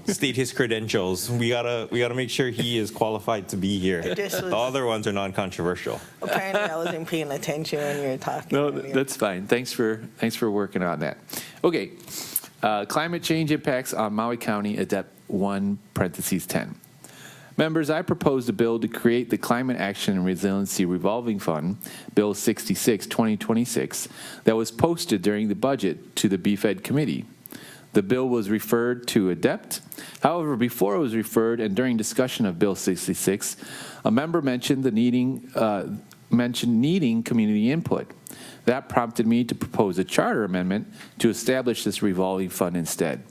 Speaker 2: state his credentials. We gotta make sure he is qualified to be here.
Speaker 4: just was-
Speaker 2: The other ones are non-controversial.
Speaker 4: Apparently, I wasn't paying attention when you were talking.
Speaker 1: No,
Speaker 4: earlier.
Speaker 1: that's fine. Thanks for working on that. Okay, climate change impacts on Maui County, ADEPT 1(10). Members, I proposed a bill to create the Climate Action and Resiliency Revolving Fund, Bill 66, 2026, that was posted during the budget to the BFED committee. The bill was referred to ADEPT. However, before it was referred and during discussion of Bill 66, a member mentioned needing community input. That prompted me to propose a charter amendment to establish this revolving fund instead.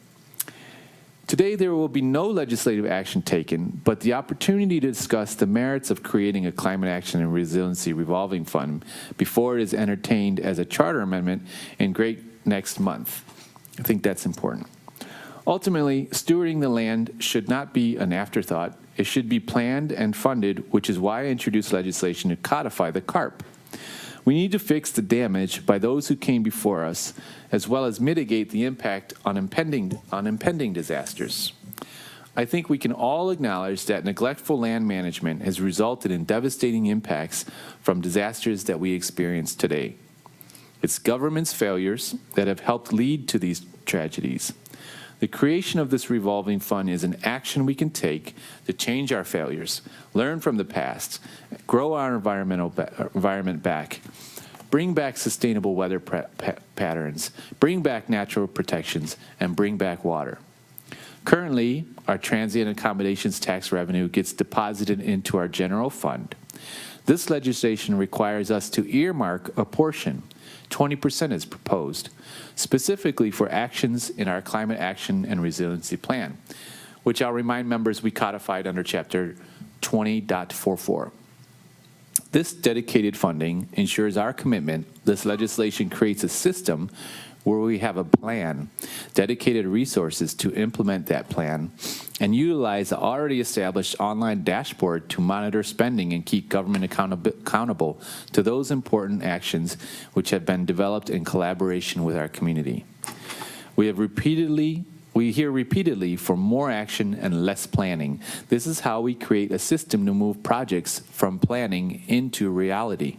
Speaker 1: Today, there will be no legislative action taken, but the opportunity to discuss the merits of creating a Climate Action and Resiliency Revolving Fund before it is entertained as a charter amendment in next month. I think that's important. Ultimately, stewarding the land should not be an afterthought. It should be planned and funded, which is why I introduced legislation to codify the CARP. We need to fix the damage by those who came before us, as well as mitigate the impact on impending disasters. I think we can all acknowledge that neglectful land management has resulted in devastating impacts from disasters that we experience today. It's government's failures that have helped lead to these tragedies. The creation of this revolving fund is an action we can take to change our failures, learn from the past, grow our environment back, bring back sustainable weather patterns, bring back natural protections, and bring back water. Currently, our transient accommodations tax revenue gets deposited into our general fund. This legislation requires us to earmark a portion, 20% is proposed, specifically for actions in our Climate Action and Resiliency Plan, which I'll remind members we codified under Chapter 20.44. This dedicated funding ensures our commitment. This legislation creates a system where we have a plan, dedicated resources to implement that plan, and utilize the already established online dashboard to monitor spending and keep government accountable to those important actions which have been developed in collaboration with our community. We hear repeatedly for more action and less planning. This is how we create a system to move projects from planning into reality.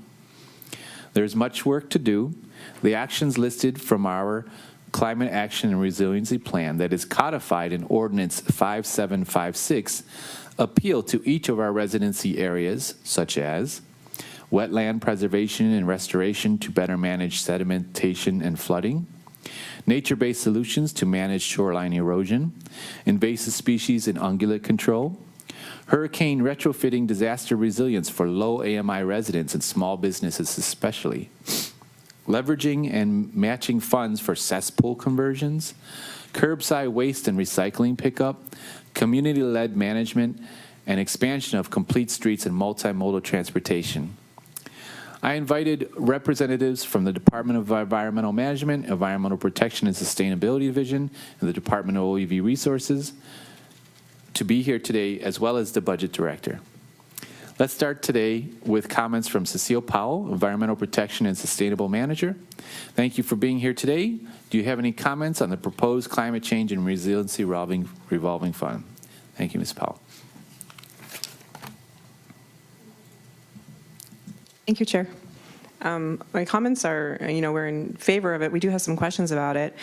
Speaker 1: There's much work to do. The actions listed from our Climate Action and Resiliency Plan that is codified in Ordinance 5756 appeal to each of our residency areas, such as wetland preservation and restoration to better manage sedimentation and flooding, nature-based solutions to manage shoreline erosion, invasive species and ungulate control, hurricane retrofitting disaster resilience for low AMI residents and small businesses especially, leveraging and matching funds for cesspool conversions, curbside waste and recycling pickup, community-led management, and expansion of complete streets and multimodal transportation. I invited representatives from the Department of Environmental Management, Environmental Protection and Sustainability Division, and the Department of OEV Resources to be here today, as well as the Budget Director. Let's start today with comments from Cecile Powell, Environmental Protection and Sustainable Manager. Thank you for being here today. Do you have any comments on the proposed Climate Change and Resiliency Revolving Fund? Thank you, Ms. Powell.
Speaker 12: Thank you, Chair. My comments are, we're in favor of it. We do have some questions about it.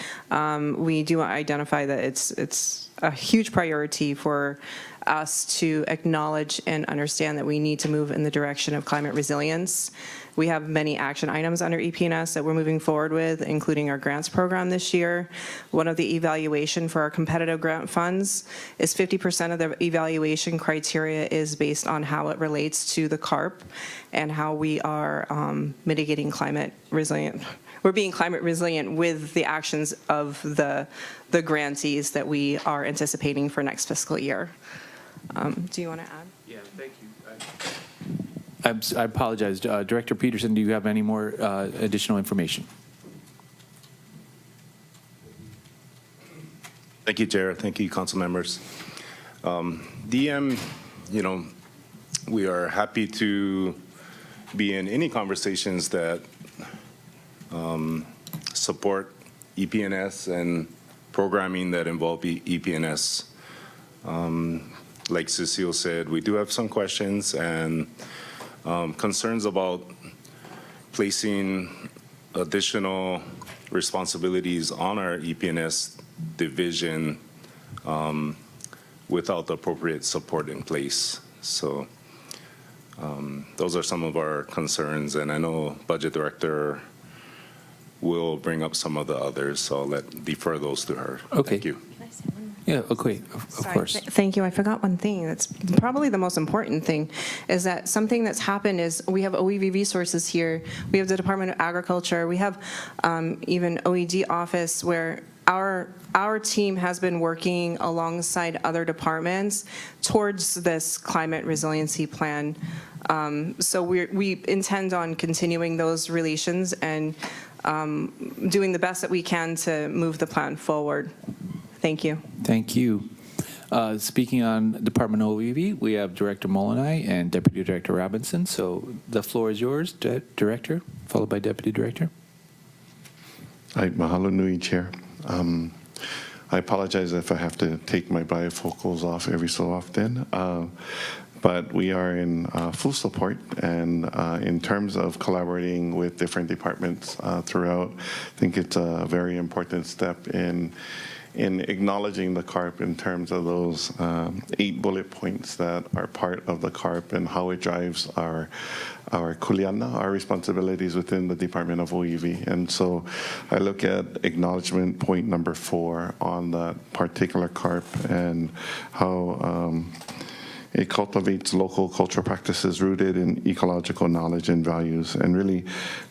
Speaker 12: We do identify that it's a huge priority for us to acknowledge and understand that we need to move in the direction of climate resilience. We have many action items under EPNS that we're moving forward with, including our grants program this year. One of the evaluation for our competitive grant funds is 50% of the evaluation criteria is based on how it relates to the CARP and how we are mitigating climate resilient. We're being climate resilient with the actions of the grantees that we are anticipating for next fiscal year. Do you want to add?
Speaker 1: Yeah, thank you. I apologize. Director Peterson, do you have any more additional information?
Speaker 13: Thank you, Chair. Thank you, council members. DM, we are happy to be in any conversations that support EPNS and programming that involve EPNS. Like Cecile said, we do have some questions and concerns about placing additional responsibilities on our EPNS division without the appropriate support in place. So those are some of our concerns, and I know Budget Director will bring up some of the others, so I'll defer those to her.
Speaker 1: Okay.
Speaker 13: Thank you.
Speaker 1: Yeah, okay, of course.
Speaker 12: Thank you. I forgot one thing. That's probably the most important thing, is that something that's happened is we have OEV resources here. We have the Department of Agriculture. We have even OED office where our team has been working alongside other departments towards this climate resiliency plan. So we intend on continuing those relations and doing the best that we can to move the plan forward. Thank you.
Speaker 1: Thank you. Speaking on Department OEV, we have Director Molinai and Deputy Director Robinson. So the floor is yours, Director, followed by Deputy Director.
Speaker 14: Mahalo nui, Chair. I apologize if I have to take my bifocals off every so often, but we are in full support, and in terms of collaborating with different departments throughout, I think it's a very important step in acknowledging the CARP in terms of those 8 bullet points that are part of the CARP and how it drives our kuleana, our responsibilities within the Department of OEV. And so I look at acknowledgement point number 4 on that particular CARP and how it cultivates local cultural practices rooted in ecological knowledge and values. And really,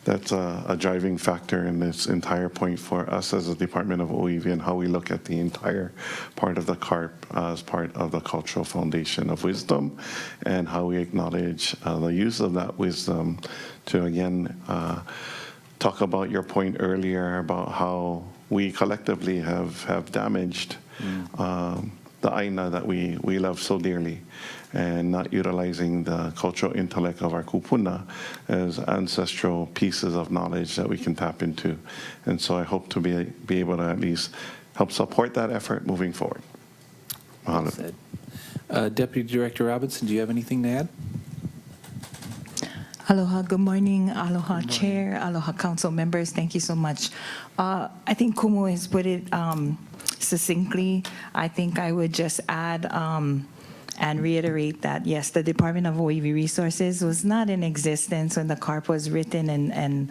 Speaker 14: that's a driving factor in this entire point for us as a Department of OEV and how we look at the entire part of the CARP as part of the cultural foundation of wisdom, and how we acknowledge the use of that wisdom to, again, talk about your point earlier about how we collectively have damaged the aina that we love so dearly, and not utilizing the cultural intellect of our kupuna as ancestral pieces of knowledge that we can tap into. And so I hope to be able to at least help support that effort moving forward. Mahalo.
Speaker 1: Deputy Director Robinson, do you have anything to add?
Speaker 15: Aloha, good morning. Aloha, Chair. Aloha, Council members. Thank you so much. I think Kumu has put it succinctly. I think I would just add and reiterate that, yes, the Department of OEV Resources was not in existence when the CARP was written and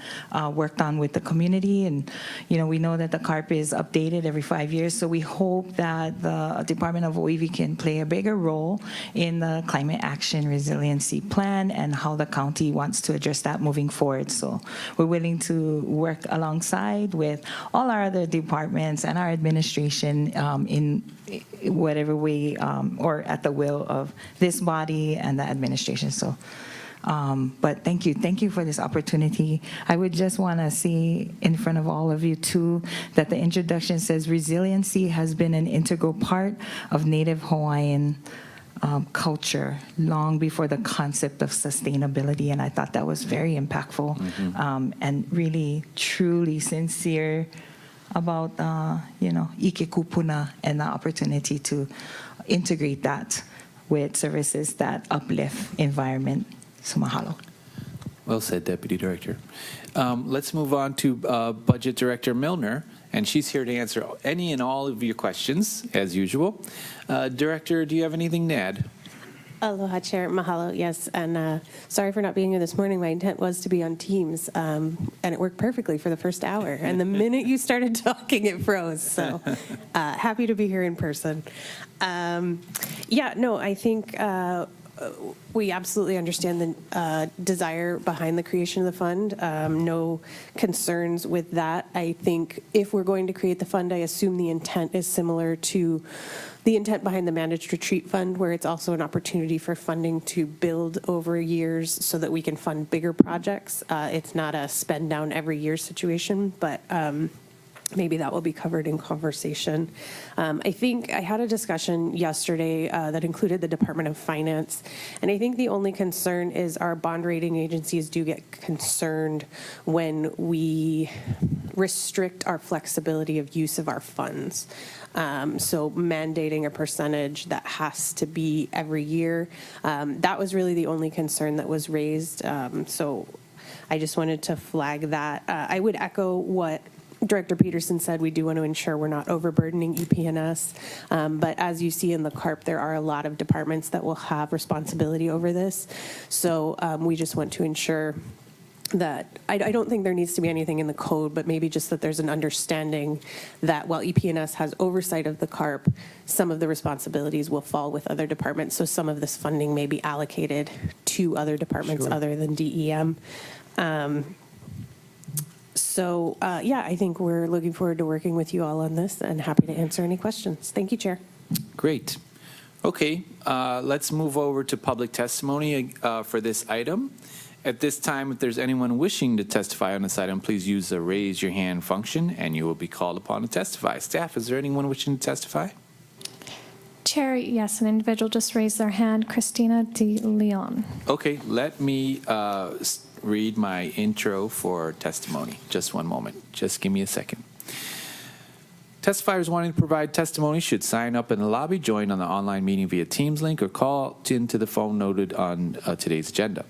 Speaker 15: worked on with the community. And, we know that the CARP is updated every 5 years, so we hope that the Department of OEV can play a bigger role in the Climate Action Resiliency Plan and how the county wants to address that moving forward. So we're willing to work alongside with all our other departments and our administration in whatever way or at the will of this body and the administration. So, but thank you for this opportunity. I would just want to say in front of all of you too that the introduction says resiliency has been an integral part of Native Hawaiian culture long before the concept of sustainability, and I thought that was very impactful and really, truly sincere about, ike kupuna and the opportunity to integrate that with services that uplift environment. So mahalo.
Speaker 1: Well said, Deputy Director. Let's move on to Budget Director Milner, and she's here to answer any and all of your questions, as usual. Director, do you have anything to add?
Speaker 16: Aloha, Chair. Mahalo. Yes, and sorry for not being here this morning. My intent was to be on Teams, and it worked perfectly for the first hour. And the minute you started talking, it froze. So happy to be here in person. I think we absolutely understand the desire behind the creation of the fund. No concerns with that. I think if we're going to create the fund, I assume the intent is similar to the intent behind the Managed Retreat Fund, where it's also an opportunity for funding to build over years so that we can fund bigger projects. It's not a spend down every year situation, but maybe that will be covered in conversation. I think I had a discussion yesterday that included the Department of Finance, and I think the only concern is our bond rating agencies do get concerned when we restrict our flexibility of use of our funds. So mandating a percentage that has to be every year, that was really the only concern that was raised. So I just wanted to flag that. I would echo what Director Peterson said. We do want to ensure we're not overburdening EPNS. But as you see in the CARP, there are a lot of departments that will have responsibility over this. So we just want to ensure that I don't think there needs to be anything in the code, but maybe just that there's an understanding that while EPNS has oversight of the CARP, some of the responsibilities will fall with other departments. So some of this funding may be allocated to other departments other than DEM. I think we're looking forward to working with you all on this and happy to answer any questions. Thank you, Chair.
Speaker 1: Great. Okay, let's move over to public testimony for this item. At this time, if there's anyone wishing to testify on this item, please use the raise your hand function and you will be called upon to testify. Staff, is there anyone wishing to testify?
Speaker 5: Chair, yes, an individual just raised their hand, Christina De Leon.
Speaker 1: Okay, let me read my intro for testimony. Just one moment. Just give me a second. Testifiers wanting to provide testimony should sign up in the lobby, join on the online meeting via Teams link, or call into the phone noted on today's agenda.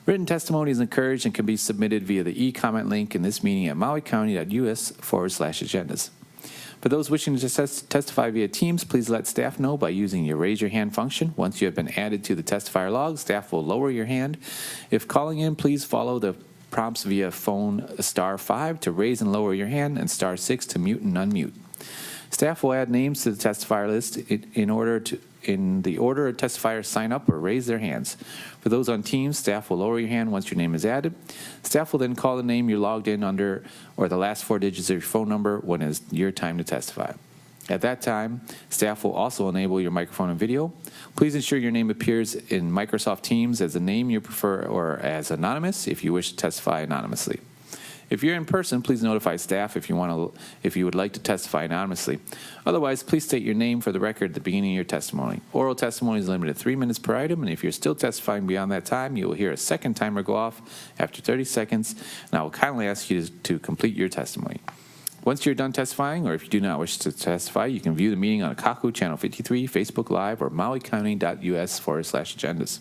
Speaker 1: Written testimony is encouraged and can be submitted via the e-comment link in this meeting at mauicounty.us/agendas. For those wishing to testify via Teams, please let staff know by using your raise your hand function. Once you have been added to the testifier log, staff will lower your hand. If calling in, please follow the prompts via phone *5 to raise and lower your hand and *6 to mute and unmute. Staff will add names to the testifier list in the order testifiers sign up or raise their hands. For those on Teams, staff will lower your hand once your name is added. Staff will then call the name you're logged in under or the last 4 digits of your phone number when it's your time to testify. At that time, staff will also enable your microphone and video. Please ensure your name appears in Microsoft Teams as the name you prefer or as anonymous if you wish to testify anonymously. If you're in person, please notify staff if you would like to testify anonymously. Otherwise, please state your name for the record at the beginning of your testimony. Oral testimony is limited to 3 minutes per item, and if you're still testifying beyond that time, you will hear a second timer go off after 30 seconds, and I will kindly ask you to complete your testimony. Once you're done testifying, or if you do not wish to testify, you can view the meeting on Akaku Channel 53, Facebook Live, or mauicounty.us/agendas.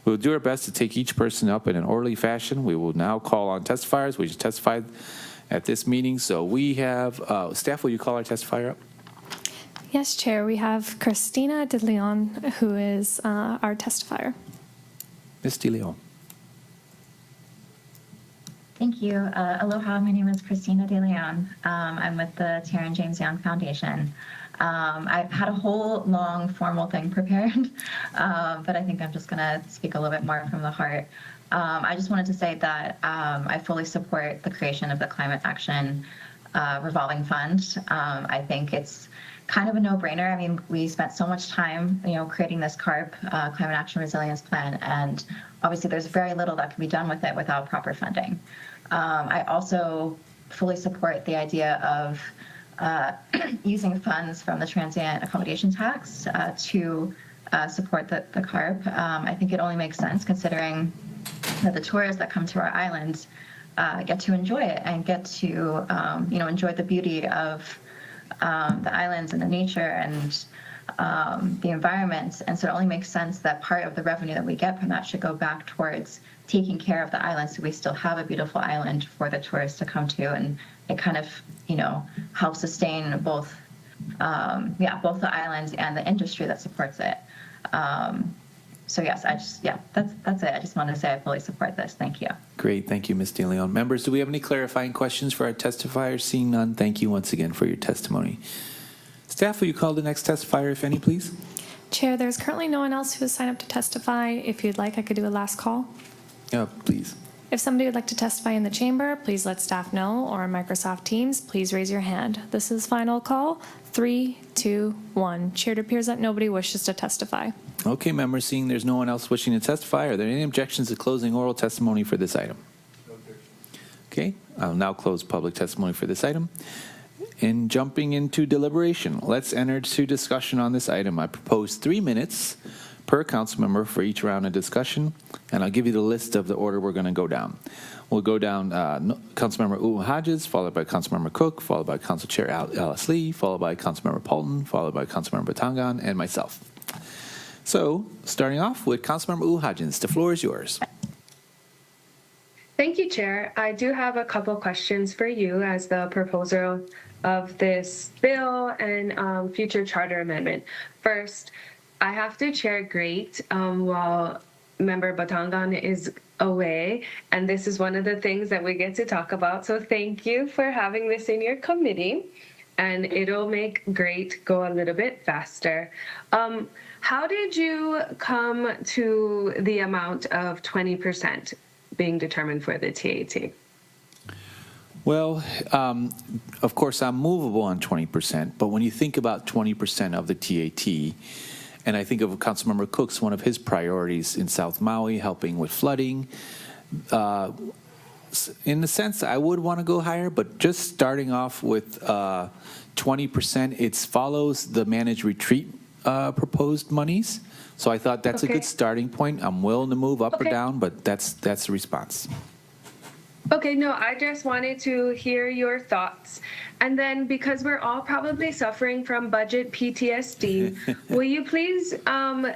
Speaker 1: We will do our best to take each person up in an orderly fashion. We will now call on testifiers. We just testified at this meeting. So we have, staff, will you call our testifier up?
Speaker 5: Yes, Chair. We have Christina De Leon, who is our testifier.
Speaker 1: Ms. De Leon.
Speaker 17: Thank you. Aloha, my name is Christina De Leon. I'm with the Tara and James Young Foundation. I've had a whole long formal thing prepared, but I think I'm just going to speak a little bit more from the heart. I just wanted to say that I fully support the creation of the Climate Action Revolving Fund. I think it's kind of a no-brainer. I mean, we spent so much time, creating this CARP, Climate Action Resilience Plan, and obviously there's very little that can be done with it without proper funding. I also fully support the idea of using funds from the transient accommodation tax to support the carp. I think it only makes sense considering that the tourists that come to our islands get to enjoy it and get to enjoy the beauty of the islands and the nature and the environment. And so it only makes sense that part of the revenue that we get from that should go back towards taking care of the island so we still have a beautiful island for the tourists to come to. And it kind of, helps sustain both the islands and the industry that supports it. So yes, that's it. I just wanted to say I fully support this. Thank you.
Speaker 1: Great. Thank you, Ms. De Leon. Members, do we have any clarifying questions for our testifiers? Seeing none, thank you once again for your testimony. Staff, will you call the next testifier, if any, please?
Speaker 5: Chair, there's currently no one else who has signed up to testify. If you'd like, I could do a last call.
Speaker 1: Please.
Speaker 5: If somebody would like to testify in the chamber, please let staff know, or on Microsoft Teams, please raise your hand. This is final call. 3, 2, 1. Chair, it appears that nobody wishes to testify.
Speaker 1: Okay, members, seeing there's no one else wishing to testify, are there any objections to closing oral testimony for this item? No objection. Okay, I'll now close public testimony for this item. In jumping into deliberation, let's enter to discussion on this item. I propose 3 minutes per council member for each round of discussion, and I'll give you the list of the order we're going to go down. We'll go down Councilmember Hodges, followed by Councilmember Cook, followed by Council Chair Alice Lee, followed by Councilmember Paulton, followed by Councilmember Batangan, and myself. So, starting off with Councilmember Hodges, the floor is yours.
Speaker 8: Thank you, Chair. I do have a couple questions for you as the proposer of this bill and future charter amendment. First, I have to chair great while Member Batangan is away, and this is one of the things that we get to talk about. So thank you for having this in your committee, and it'll make great go a little bit faster. How did you come to the amount of 20% being determined for the TAT?
Speaker 1: Well, of course, I'm movable on 20%, but when you think about 20% of the TAT, and I think of Councilmember Cook's, one of his priorities in South Maui, helping with flooding. In the sense, I would want to go higher, but just starting off with 20%, it follows the managed retreat proposed monies. So I thought that's a good starting point. I'm willing to move up or down, but that's the response.
Speaker 8: Okay, no, I just wanted to hear your thoughts. And then because we're all probably suffering from budget PTSD, will you please kind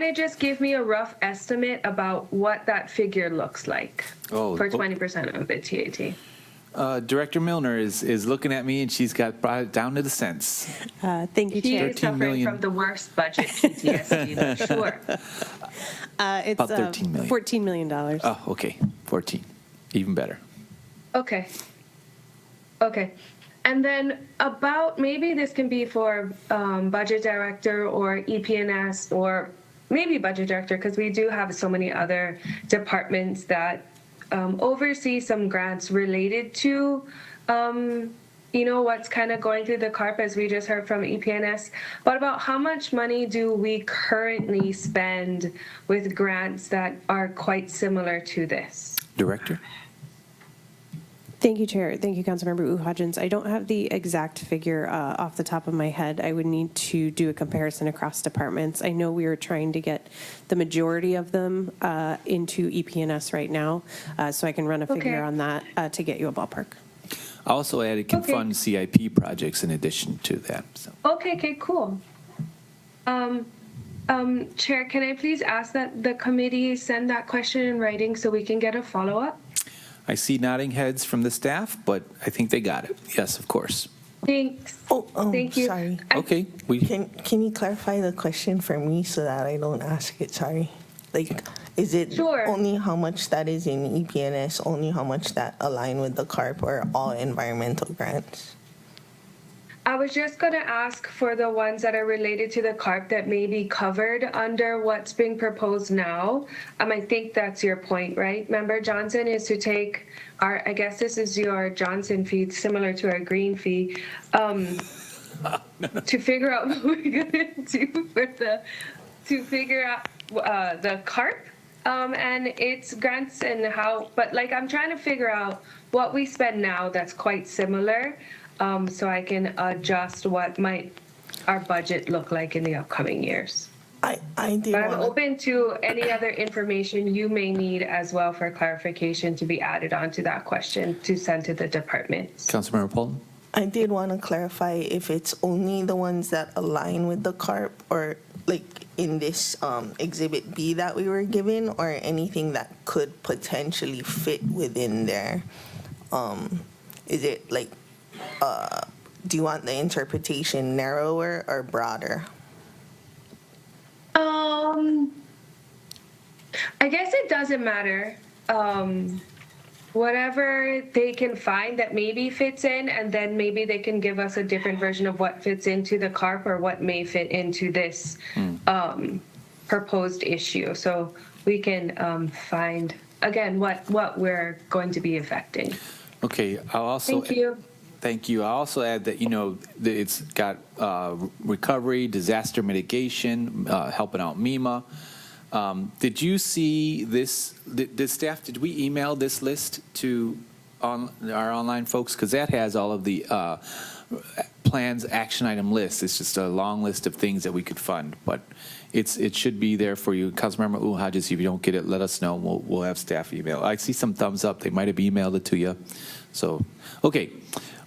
Speaker 8: of just give me a rough estimate about what that figure looks like for 20% of the TAT?
Speaker 1: Director Milner is looking at me, and she's got brought it down to the cents.
Speaker 16: Thank you, Chair.
Speaker 8: He is suffering from the worst budget PTSD, for sure.
Speaker 16: It's
Speaker 1: about $13 million.
Speaker 16: $14 million.
Speaker 1: Oh, okay, 14. Even better.
Speaker 8: Okay. And then about, maybe this can be for budget director or EPNS, or maybe budget director, because we do have so many other departments that oversee some grants related to what's kind of going through the CARP, as we just heard from EPNS. But about how much money do we currently spend with grants that are quite similar to this?
Speaker 1: Director?
Speaker 16: Thank you, Chair. Thank you, Councilmember Hodgins. I don't have the exact figure off the top of my head. I would need to do a comparison across departments. I know we are trying to get the majority of them into EPNS right now, so I can run a figure on that to get you a ballpark.
Speaker 1: I also added can fund CIP projects in addition to that. So.
Speaker 8: Okay, cool. Chair, can I please ask that the committee send that question in writing so we can get a follow-up?
Speaker 1: I see nodding heads from the staff, but I think they got it. Yes, of course.
Speaker 8: Thanks. Thank you.
Speaker 4: Sorry.
Speaker 1: Okay.
Speaker 4: Can you clarify the question for me so that I don't ask it? Sorry. Is it only how much that is in EPNS, only how much that align with the CARP, or all environmental grants?
Speaker 8: I was just going to ask for the ones that are related to the CARP that may be covered under what's being proposed now. I think that's your point, right? Member Johnson, is to take I guess this is your Johnson fee, similar to our green fee, to figure out what we're going to do to figure out the CARP and its grants and how, but I'm trying to figure out what we spend now that's quite similar. So I can adjust what might our budget look like in the upcoming years.
Speaker 4: I did
Speaker 8: But I'm
Speaker 4: wanna-
Speaker 8: open to any other information you may need as well for clarification to be added onto that question to send to the departments.
Speaker 1: Councilmember Polton?
Speaker 4: I did want to clarify if it's only the ones that align with the CARP or like in this Exhibit B that we were given or anything that could potentially fit within there. Is it like, do you want the interpretation narrower or broader?
Speaker 8: I guess it doesn't matter. Whatever they can find that maybe fits in, and then maybe they can give us a different version of what fits into the CARP or what may fit into this proposed issue. So we can find, again, what we're going to be affecting.
Speaker 1: Okay, I'll also.
Speaker 8: Thank you.
Speaker 1: Thank you. I'll also add that, it's got recovery, disaster mitigation, helping out MEMA. Did you see this, did we email this list to our online folks? Because that has all of the plans, action item lists. It's just a long list of things that we could fund, but it should be there for you. Councilmember Hodges, if you don't get it, let us know. We'll have staff email. I see some thumbs up. They might have emailed it to you. So, okay,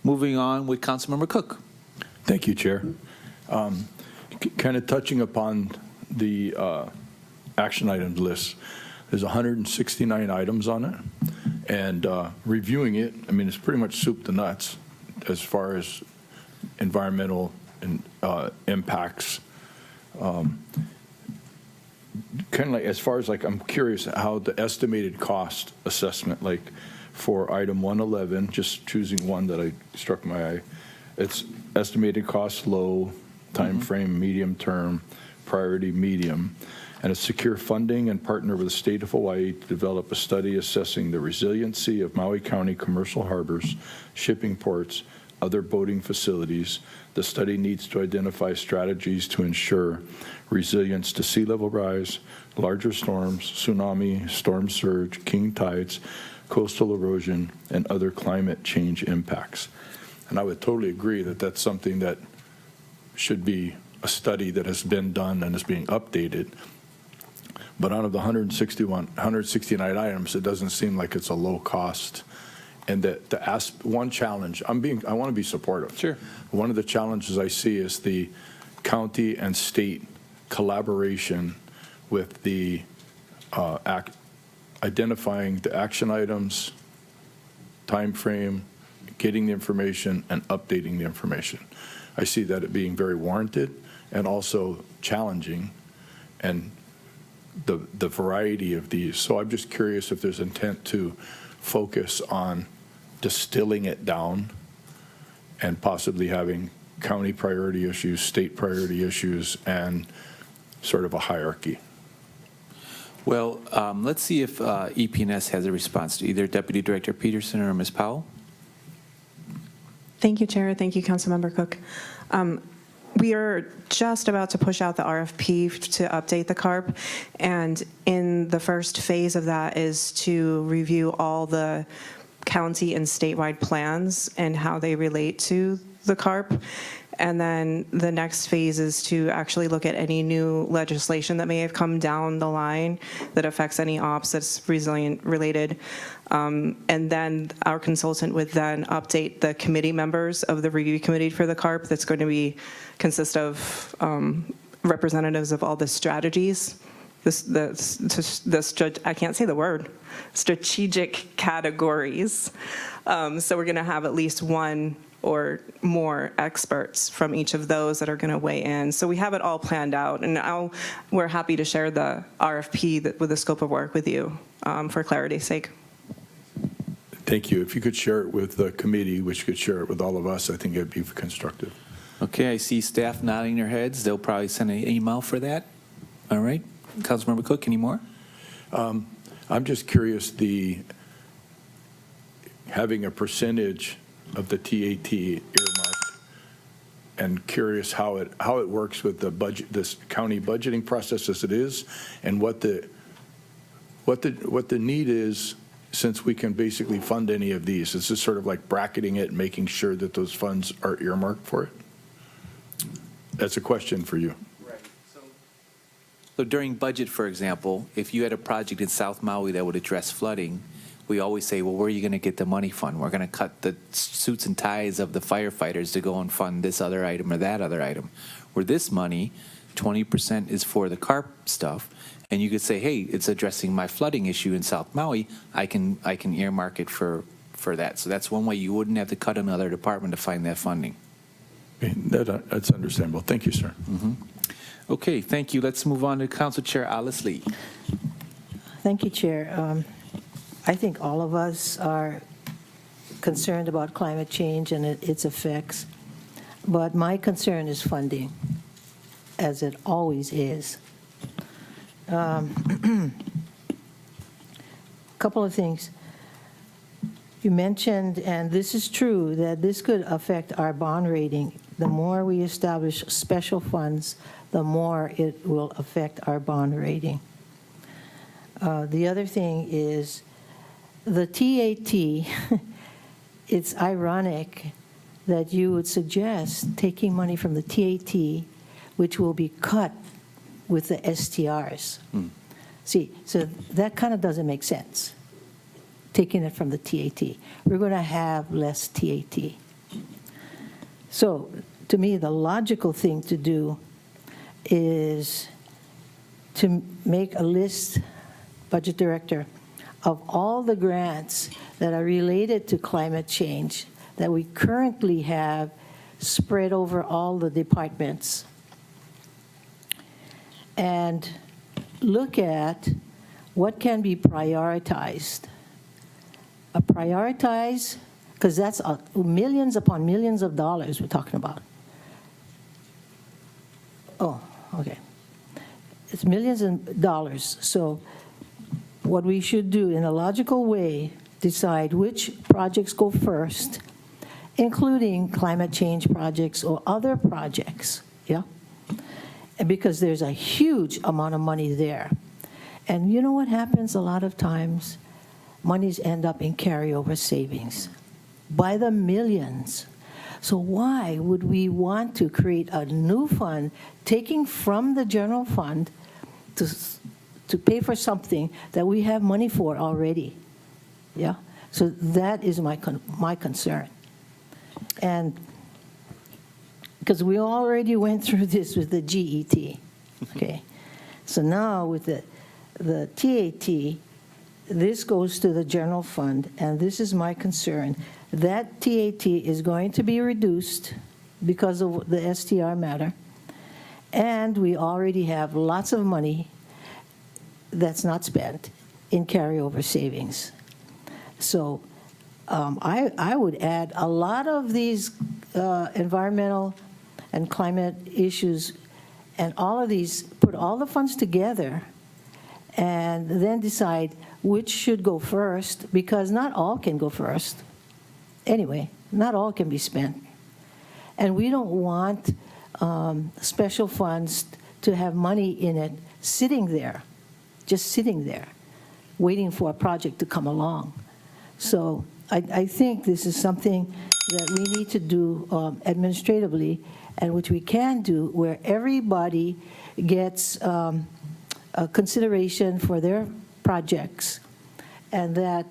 Speaker 1: moving on with Councilmember Cook.
Speaker 3: Thank you, Chair. Kind of touching upon the action items list, there's 169 items on it. And reviewing it, I mean, it's pretty much soup to nuts as far as environmental impacts. Kind of like, as far as like, I'm curious how the estimated cost assessment, like for item 111, just choosing one that I struck my eye, it's estimated cost low, time frame medium term, priority medium, and a secure funding and partner with the state of Hawaii to develop a study assessing the resiliency of Maui County commercial harbors, shipping ports, other boating facilities. The study needs to identify strategies to ensure resilience to sea level rise, larger storms, tsunami, storm surge, king tides, coastal erosion, and other climate change impacts. And I would totally agree that that's something that should be a study that has been done and is being updated. But out of the 169 items, it doesn't seem like it's a low cost. And that to ask one challenge, I want to be supportive.
Speaker 1: Sure.
Speaker 3: One of the challenges I see is the county and state collaboration with the identifying the action items, time frame, getting the information, and updating the information. I see that it being very warranted and also challenging, and the variety of these. So I'm just curious if there's intent to focus on distilling it down and possibly having county priority issues, state priority issues, and sort of a hierarchy.
Speaker 1: Well, let's see if EP&S has a response to either Deputy Director Peterson or Ms. Powell.
Speaker 12: Thank you, Chair. Thank you, Councilmember Cook. We are just about to push out the RFP to update the CARP, and in the first phase of that is to review all the county and statewide plans and how they relate to the CARP. And then the next phase is to actually look at any new legislation that may have come down the line that affects any ops that's resilient related. And then our consultant would then update the committee members of the review committee for the CARP that's going to consist of representatives of all the strategies, I can't say the word, strategic categories. So we're going to have at least one or more experts from each of those that are going to weigh in. So we have it all planned out, and we're happy to share the RFP with the scope of work with you for clarity's sake.
Speaker 3: Thank you. If you could share it with the committee, which could share it with all of us, I think it'd be constructive.
Speaker 1: Okay, I see staff nodding their heads. They'll probably send an email for that. All right. Councilmember Cook, any more?
Speaker 3: I'm just curious, having a percentage of the TAT earmarked, and curious how it works with the budget, this county budgeting process as it is, and what the need is, since we can basically fund any of these. Is this sort of like bracketing it and making sure that those funds are earmarked for it? That's a question for you.
Speaker 1: Right. So So during budget, for example, if you had a project in South Maui that would address flooding, we always say, well, where are you going to get the money from? We're going to cut the suits and ties of the firefighters to go and fund this other item or that other item. Where this money, 20% is for the CARP stuff, and you could say, hey, it's addressing my flooding issue in South Maui. I can earmark it for that. So that's one way you wouldn't have to cut another department to find that funding.
Speaker 3: Okay, that's understandable. Thank you, sir.
Speaker 1: Okay, thank you. Let's move on to Council Chair Alice Lee.
Speaker 7: Thank you, Chair. I think all of us are concerned about climate change and its effects, but my concern is funding, as it always is. Couple of things. You mentioned, and this is true, that this could affect our bond rating. The more we establish special funds, the more it will affect our bond rating. The other thing is the TAT. It's ironic that you would suggest taking money from the TAT, which will be cut with the STRs. See, so that kind of doesn't make sense, taking it from the TAT. We're going to have less TAT. So to me, the logical thing to do is to make a list, Budget Director, of all the grants that are related to climate change that we currently have spread over all the departments, and look at what can be prioritized. Prioritize, because that's millions upon millions of dollars we're talking about. Oh, okay. It's millions of dollars. So what we should do in a logical way, decide which projects go first, including climate change projects or other projects, yeah? And because there's a huge amount of money there. And you know what happens a lot of times? Monies end up in carryover savings by the millions. So why would we want to create a new fund, taking from the general fund to pay for something that we have money for already? Yeah. So that is my concern. And because we already went through this with the GET, okay? So now with the TAT, this goes to the general fund, and this is my concern. That TAT is going to be reduced because of the STR matter, and we already have lots of money that's not spent in carryover savings. So I would add a lot of these environmental and climate issues and all of these, put all the funds together and then decide which should go first, because not all can go first. Anyway, not all can be spent. And we don't want special funds to have money in it sitting there, just sitting there, waiting for a project to come along. So I think this is something that we need to do administratively, and which we can do where everybody gets a consideration for their projects. And that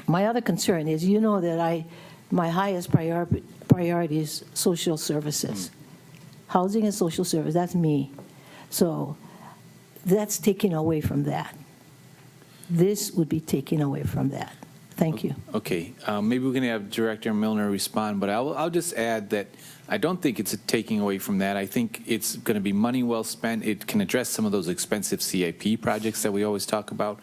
Speaker 7: my other concern is, you know, that my highest priority is social services. Housing and social service, that's me. So that's taking away from that. This would be taking away from that. Thank you.
Speaker 1: Okay, maybe we're going to have Director Milner respond, but I'll just add that I don't think it's a taking away from that. I think it's going to be money well spent. It can address some of those expensive CIP projects that we always talk about.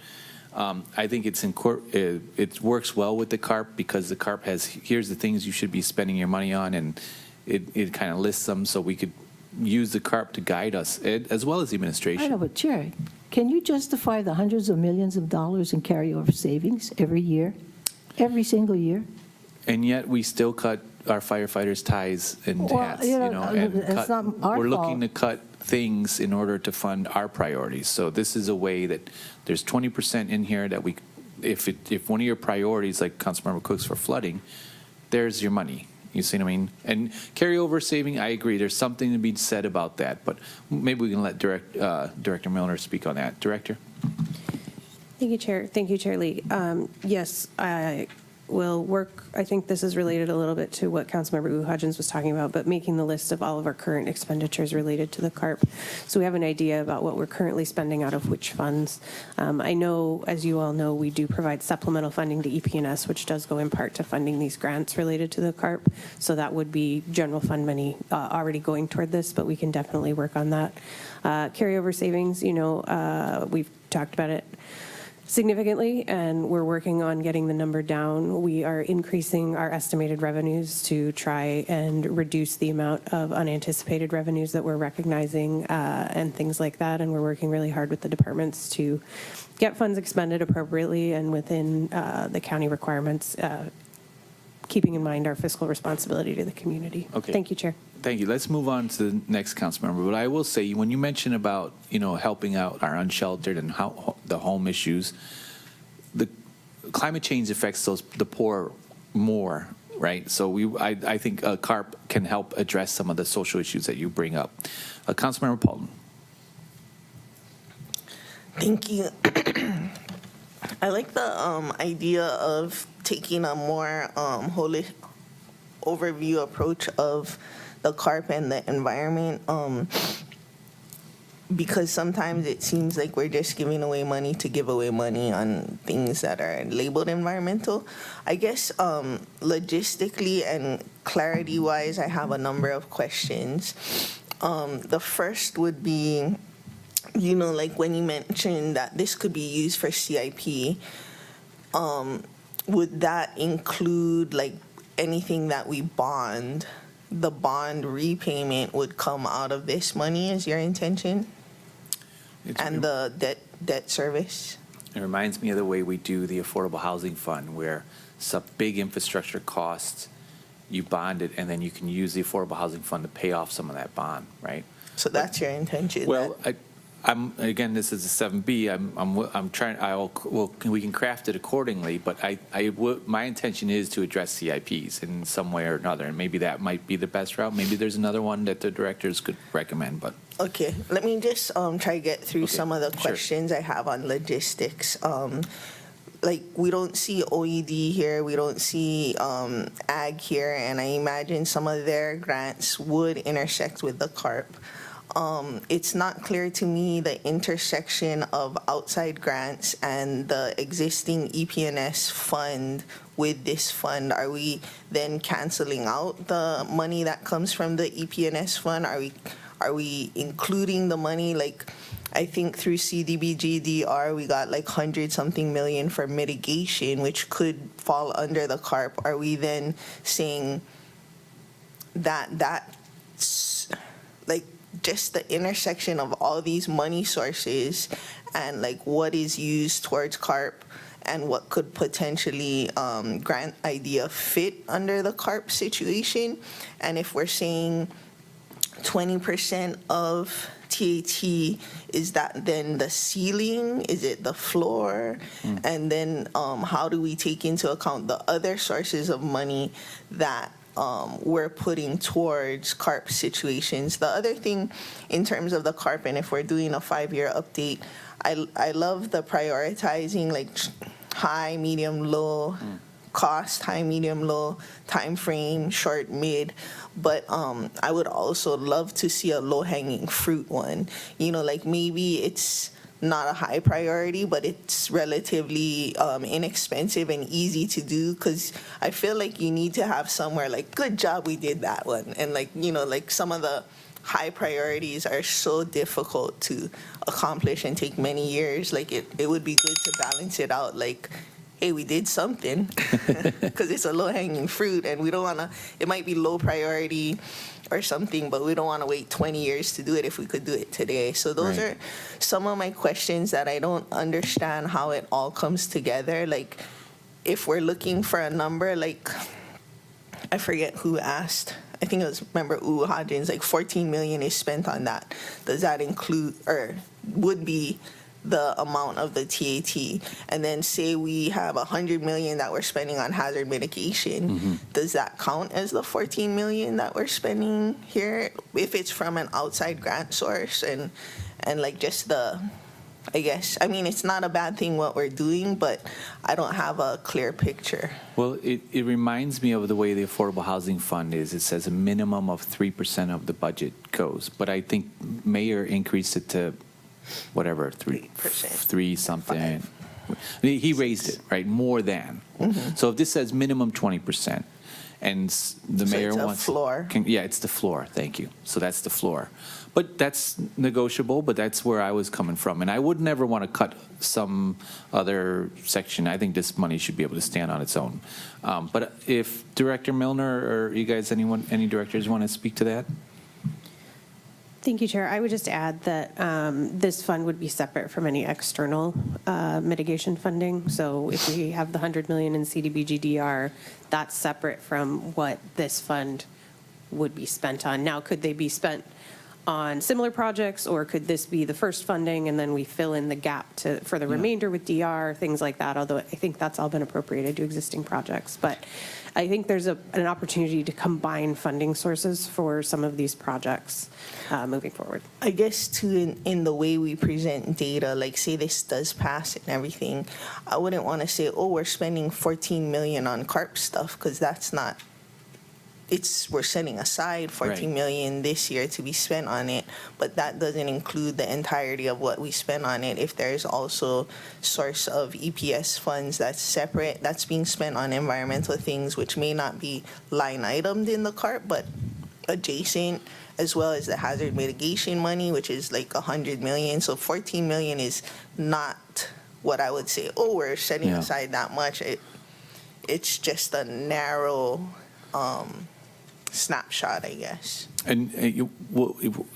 Speaker 1: I think it works well with the CARP, because the CARP has, here's the things you should be spending your money on, and it kind of lists them, so we could use the CARP to guide us, as well as the administration.
Speaker 7: I know, but Chair, can you justify the hundreds of millions of dollars in carryover savings every year, every single year?
Speaker 1: And yet we still cut our firefighters' ties and hats, and
Speaker 7: it's not our
Speaker 1: we're looking
Speaker 7: fault.
Speaker 1: to cut things in order to fund our priorities. So this is a way that there's 20% in here that we, if one of your priorities, like Councilmember Cook's for flooding, there's your money. You see what I mean? And carryover saving, I agree. There's something to be said about that, but maybe we can let Director Milner speak on that. Director?
Speaker 16: Thank you, Chair. Thank you, Chair Lee. Yes, I will work. I think this is related a little bit to what Councilmember Hodgins was talking about, but making the list of all of our current expenditures related to the CARP. So we have an idea about what we're currently spending out of which funds. I know, as you all know, we do provide supplemental funding to EPNS, which does go in part to funding these grants related to the CARP. So that would be general fund money already going toward this, but we can definitely work on that. Carryover savings, we've talked about it significantly, and we're working on getting the number down. We are increasing our estimated revenues to try and reduce the amount of unanticipated revenues that we're recognizing and things like that. And we're working really hard with the departments to get funds expended appropriately and within the county requirements, keeping in mind our fiscal responsibility to the community.
Speaker 1: Okay.
Speaker 16: Thank you, Chair.
Speaker 1: Thank you. Let's move on to the next council member. But I will say, when you mention about, helping out our unsheltered and how the home issues, the climate change affects the poor more, right? So I think CARP can help address some of the social issues that you bring up. Councilmember Paulton.
Speaker 4: Thank you. I like the idea of taking a more holistic overview approach of the CARP and the environment, because sometimes it seems like we're just giving away money to give away money on things that are labeled environmental. I guess logistically and clarity-wise, I have a number of questions. The first would be, like when you mentioned that this could be used for CIP, would that include like anything that we bond? The bond repayment would come out of this money is your intention? And the debt service?
Speaker 1: It reminds me of the way we do the Affordable Housing Fund, where some big infrastructure costs, you bond it, and then you can use the Affordable Housing Fund to pay off some of that bond, right?
Speaker 4: So that's your intention?
Speaker 1: Well, I'm again, this is a 7B. I'm trying. We can craft it accordingly, but my intention is to address CIPs in some way or another, and maybe that might be the best route. Maybe there's another one that the directors could recommend, but.
Speaker 4: Okay, let me just try to get through some of the
Speaker 1: sure.
Speaker 4: questions I have on logistics. Like, we don't see OED here, we don't see ag here, and I imagine some of their grants would intersect with the CARP. It's not clear to me the intersection of outside grants and the existing EPNS fund with this fund. Are we then canceling out the money that comes from the EPNS fund? Are we including the money? Like, I think through CDBG-DR, we got like 100-something million for mitigation, which could fall under the CARP. Are we then saying that that's like just the intersection of all these money sources and like what is used towards CARP and what could potentially grant idea fit under the CARP situation? And if we're saying 20% of TAT, is that then the ceiling? Is it the floor? And then how do we take into account the other sources of money that we're putting towards CARP situations? The other thing in terms of the CARP, and if we're doing a 5-year update, I love the prioritizing like high, medium, low cost, high, medium, low time frame, short, mid. But I would also love to see a low-hanging fruit one. Like maybe it's not a high priority, but it's relatively inexpensive and easy to do, because I feel like you need to have somewhere like, good job, we did that one. And like, like some of the high priorities are so difficult to accomplish and take many years. Like it would be good to balance it out. Like, hey, we did something because it's a low-hanging fruit, and we don't want to, it might be low priority or something, but we don't want to wait 20 years to do it if we could do it today. So those are some of my questions that I don't understand how it all comes together. Like, if we're looking for a number, like, I forget who asked. I think it was, remember, Hodgins, like 14 million is spent on that. Does that include, or would be the amount of the TAT, and then say we have 100 million that we're spending on hazard mitigation, does that count as the 14 million that we're spending here if it's from an outside grant source? And like just I guess, I mean, it's not a bad thing what we're doing, but I don't have a clear picture.
Speaker 1: Well, it reminds me of the way the Affordable Housing Fund is. It says a minimum of 3% of the budget goes, but I think Mayor increased it to whatever, 3 something. He raised it, right, more than. So if this says minimum 20%, and the
Speaker 4: So
Speaker 1: mayor
Speaker 4: it's a
Speaker 1: wants
Speaker 4: floor.
Speaker 1: Yeah, it's the floor. Thank you. So that's the floor. But that's negotiable. But that's where I was coming from, and I would never want to cut some other section. I think this money should be able to stand on its own. But if Director Milner or you guys, any directors want to speak to that?
Speaker 16: Thank you, Chair. I would just add that this fund would be separate from any external mitigation funding. So if we have the 100 million in CDBG-DR, that's separate from what this fund would be spent on. Now, could they be spent on similar projects, or could this be the first funding and then we fill in the gap for the remainder with DR, things like that, although I think that's all been appropriated to existing projects. But I think there's an opportunity to combine funding sources for some of these projects moving forward.
Speaker 4: I guess too, in the way we present data, like say this does pass and everything, I wouldn't want to say, oh, we're spending 14 million on CARP stuff, because that's not. We're setting aside 14 million this year to be spent on it, but that doesn't include the entirety of what we spend on it. If there's also source of EPS funds that's separate, that's being spent on environmental things, which may not be line itemed in the CARP, but adjacent, as well as the hazard mitigation money, which is like 100 million. So 14 million is not what I would say, oh, we're setting aside that much. It's just a narrow snapshot, I guess.
Speaker 1: And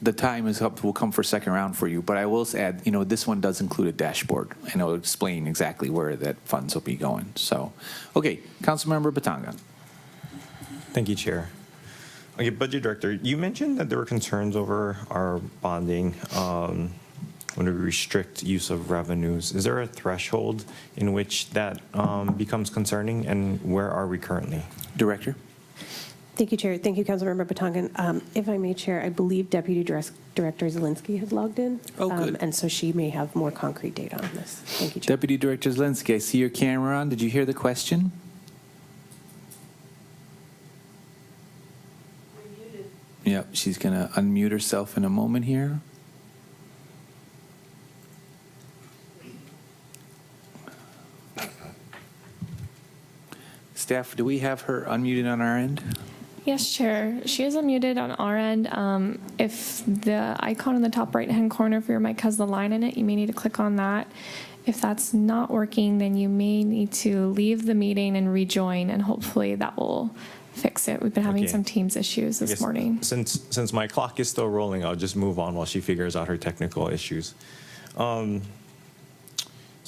Speaker 1: the time is up. We'll come for second round for you. But I will add, this one does include a dashboard, and it'll explain exactly where that funds will be going. So, okay, Councilmember Batangan.
Speaker 2: Thank you, Chair. Okay, Budget Director, you mentioned that there were concerns over our bonding when we restrict use of revenues. Is there a threshold in which that becomes concerning, and where are we currently?
Speaker 1: Director?
Speaker 16: Thank you, Chair. Thank you, Councilmember Batangan. If I may, Chair, I believe Deputy Director Zielinski has logged in.
Speaker 1: Oh, good.
Speaker 16: And so she may have more concrete data on this. Thank you, Chair.
Speaker 1: Deputy Director Zielinski, I see your camera on. Did you hear the question? Yep, she's going to unmute herself in a moment here. Staff, do we have her unmuted on our end?
Speaker 5: Yes, Chair. She is unmuted on our end. If the icon in the top right-hand corner for your mic has the line in it, you may need to click on that. If that's not working, then you may need to leave the meeting and rejoin, and hopefully that will fix it. We've been having some Teams issues this morning.
Speaker 2: Since my clock is still rolling, I'll just move on while she figures out her technical issues. So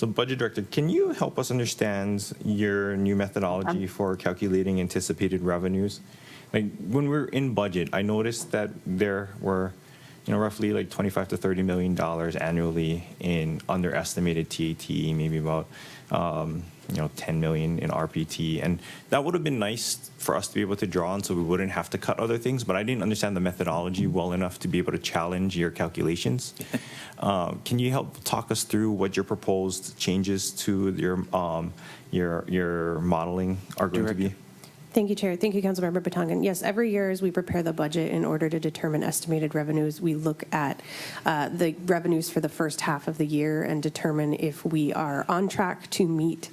Speaker 2: Budget Director, can you help us understand your new methodology for calculating anticipated revenues? Like when we're in budget, I noticed that there were, roughly like $25 to $30 million annually in underestimated TAT, maybe about 10 million in RPT, and that would have been nice for us to be able to draw on, so we wouldn't have to cut other things. But I didn't understand the methodology well enough to be able to challenge your calculations. Can you help talk us through what your proposed changes to your modeling are going to be?
Speaker 16: Thank you, Chair. Thank you, Councilmember Batangan. Yes, every year as we prepare the budget in order to determine estimated revenues, we look at the revenues for the first half of the year and determine if we are on track to meet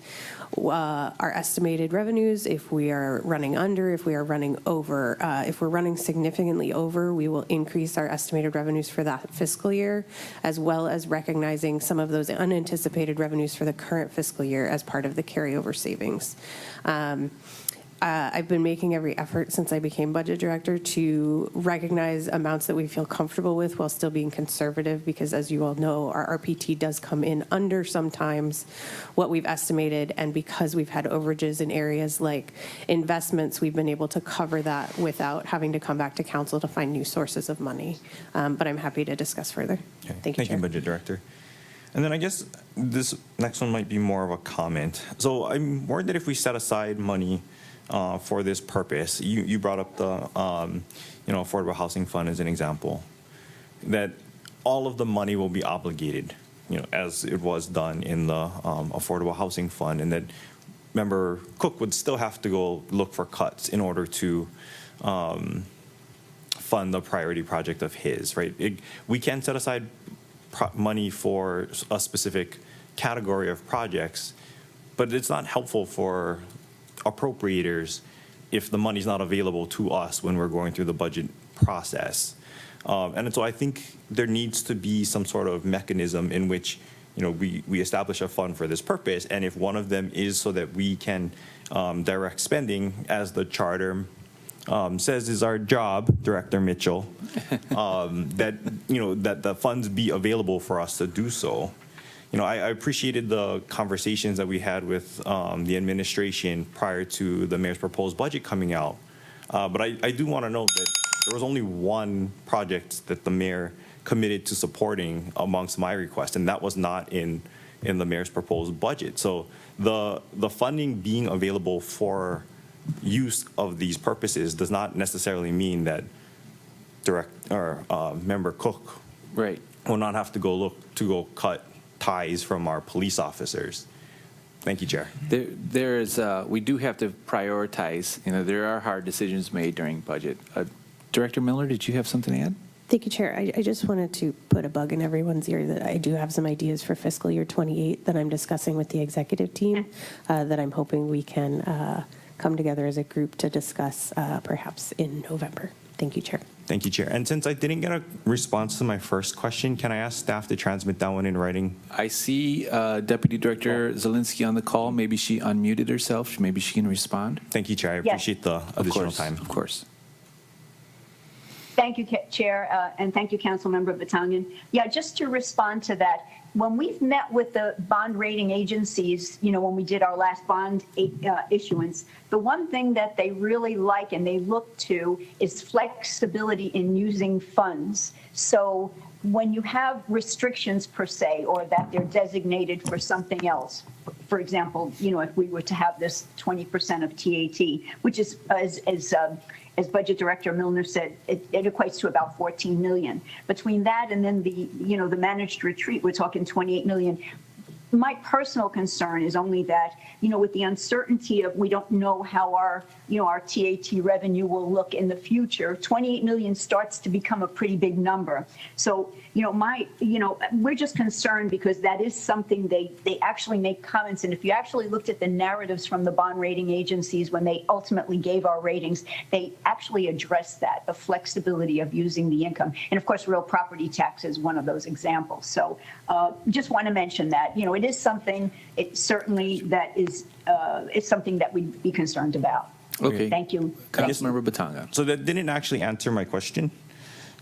Speaker 16: our estimated revenues, if we are running under, if we are running over. If we're running significantly over, we will increase our estimated revenues for that fiscal year, as well as recognizing some of those unanticipated revenues for the current fiscal year as part of the carryover savings. I've been making every effort since I became budget director to recognize amounts that we feel comfortable with while still being conservative, because as you all know, our RPT does come in under sometimes what we've estimated, and because we've had overages in areas like investments, we've been able to cover that without having to come back to council to find new sources of money. But I'm happy to discuss further.
Speaker 2: Okay.
Speaker 16: Thank you, Chair.
Speaker 2: Budget Director. And then I guess this next one might be more of a comment. So I'm worried that if we set aside money for this purpose, you brought up the Affordable Housing Fund as an example, that all of the money will be obligated, as it was done in the Affordable Housing Fund, and that Member Cook would still have to go look for cuts in order to fund the priority project of his, right? We can set aside money for a specific category of projects, but it's not helpful for appropriators if the money's not available to us when we're going through the budget process. And so I think there needs to be some sort of mechanism in which we establish a fund for this purpose, and if one of them is so that we can direct spending, as the charter says is our job, Director Mitchell, that the funds be available for us to do so. I appreciated the conversations that we had with the administration prior to the mayor's proposed budget coming out, but I do want to note that there was only one project that the mayor committed to supporting amongst my requests, and that was not in the mayor's proposed budget. So the funding being available for use of these purposes does not necessarily mean that Member Cook will not have to go cut ties from our police officers. Thank you, Chair.
Speaker 1: We do have to prioritize. There are hard decisions made during budget. Director Miller, did you have something to add?
Speaker 16: Thank you, Chair. I just wanted to put a bug in everyone's ear that I do have some ideas for fiscal year 28 that I'm discussing with the executive team that I'm hoping we can come together as a group to discuss perhaps in November. Thank you, Chair.
Speaker 2: Thank you, Chair. And since I didn't get a response to my first question, can I ask staff to transmit that one in writing?
Speaker 1: I see Deputy Director Zielinski on the call. Maybe she unmuted herself. Maybe she can respond.
Speaker 2: Thank you, Chair. I appreciate the additional time.
Speaker 1: Of course.
Speaker 18: Thank you, Chair, and thank you, Councilmember Batangan. Yeah, just to respond to that, when we've met with the bond rating agencies, when we did our last bond issuance, the one thing that they really like and they look to is flexibility in using funds. So when you have restrictions per se, or that they're designated for something else, for example, if we were to have this 20% of TAT, which is, as Budget Director Milner said, it equates to about 14 million. Between that and then the managed retreat, we're talking 28 million. My personal concern is only that, with the uncertainty of we don't know how our TAT revenue will look in the future, 28 million starts to become a pretty big number. So, we're just concerned because that is something they actually make comments. And if you actually looked at the narratives from the bond rating agencies when they ultimately gave our ratings, they actually addressed that, the flexibility of using the income. And of course, real property tax is one of those examples. So just want to mention that, it is something, it's something that we'd be concerned about.
Speaker 1: Okay.
Speaker 18: Thank you.
Speaker 1: Councilmember Batanga.
Speaker 2: So that didn't actually answer my question.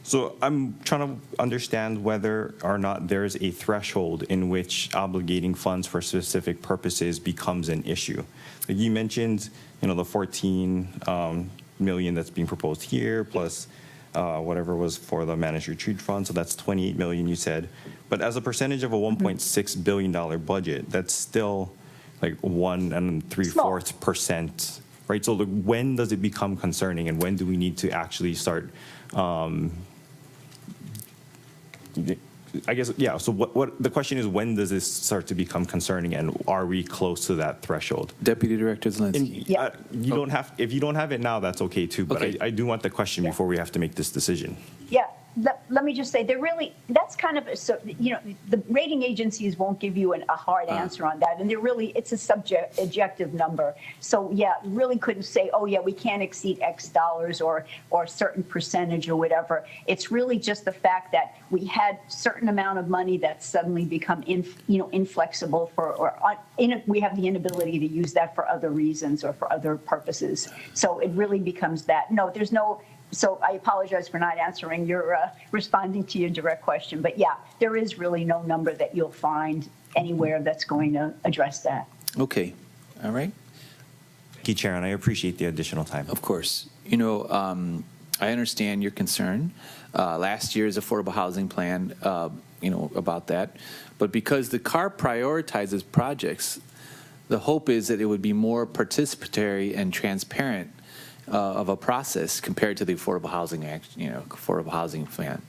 Speaker 2: So I'm trying to understand whether or not there's a threshold in which obligating funds for specific purposes becomes an issue. Like you mentioned, the 14 million that's being proposed here, plus whatever was for the managed retreat fund. So that's 28 million, you said. But as a percentage of a $1.6 billion budget, that's still like 1 3/4%, right? So when does it become concerning, and when do we need to actually start? I guess, yeah. So what the question is, when does this start to become concerning, and are we close to that threshold?
Speaker 1: Deputy Director Zielinski.
Speaker 2: Don't have, if you don't have it now, that's okay too. But
Speaker 1: Okay.
Speaker 2: I do want the question before we have to make this decision.
Speaker 18: Yeah, let me just say, that's kind of, the rating agencies won't give you a hard answer on that. And it's a subjective number. So yeah, really couldn't say, oh yeah, we can't exceed X dollars or a certain percentage or whatever. It's really just the fact that we had certain amount of money that suddenly become inflexible we have the inability to use that for other reasons or for other purposes. So it really becomes that. No, there's no. So I apologize for not answering responding to your direct question. But yeah, there is really no number that you'll find anywhere that's going to address that.
Speaker 1: Okay. All right.
Speaker 2: Thank you, Chair, and I appreciate the additional time.
Speaker 1: Of course. I understand your concern. Last year's affordable housing plan, about that. But because the CARP prioritizes projects, the hope is that it would be more participatory and transparent of a process compared to the Affordable Housing Act, Affordable Housing Plan.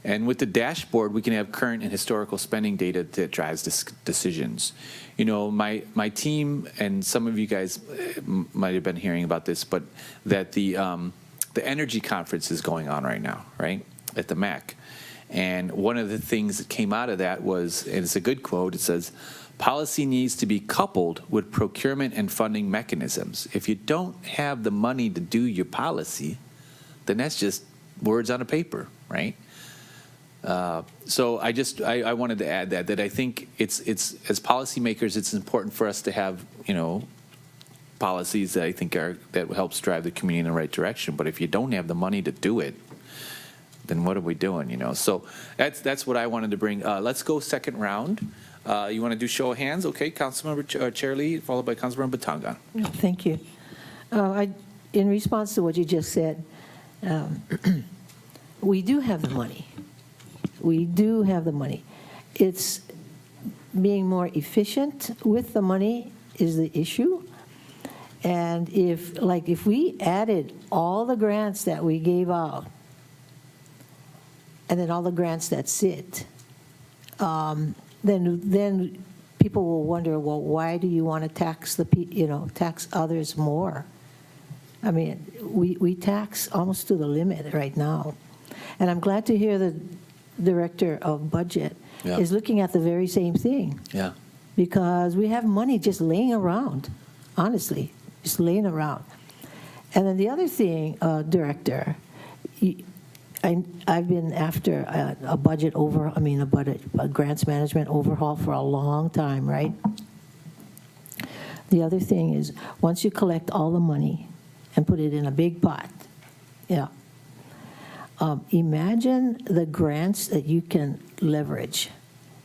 Speaker 1: And with the dashboard, we can have current and historical spending data that drives decisions. My team and some of you guys might have been hearing about this, but that the energy conference is going on right now, right, at the MAC. And one of the things that came out of that was, and it's a good quote, it says, policy needs to be coupled with procurement and funding mechanisms. If you don't have the money to do your policy, then that's just words on a paper, right? So I wanted to add that I think it's as policymakers, it's important for us to have, policies that I think that helps drive the community in the right direction. But if you don't have the money to do it, then what are we doing, So that's what I wanted to bring. Let's go second round. You want to do show of hands? Okay, Councilmember Chair Lee, followed by Councilmember Batangan.
Speaker 7: Thank you. In response to what you just said, we do have the money. We do have the money. It's being more efficient with the money is the issue. And if we added all the grants that we gave out, and then all the grants that sit, then people will wonder, well, why do you want to tax tax others more? I mean, we tax almost to the limit right now. And I'm glad to hear the Director of Budget is looking at the very same thing.
Speaker 1: Yeah.
Speaker 7: Because we have money just laying around, honestly, just laying around. And then the other thing, Director, I've been after a grants management overhaul for a long time, right? The other thing is, once you collect all the money and put it in a big pot, imagine the grants that you can leverage.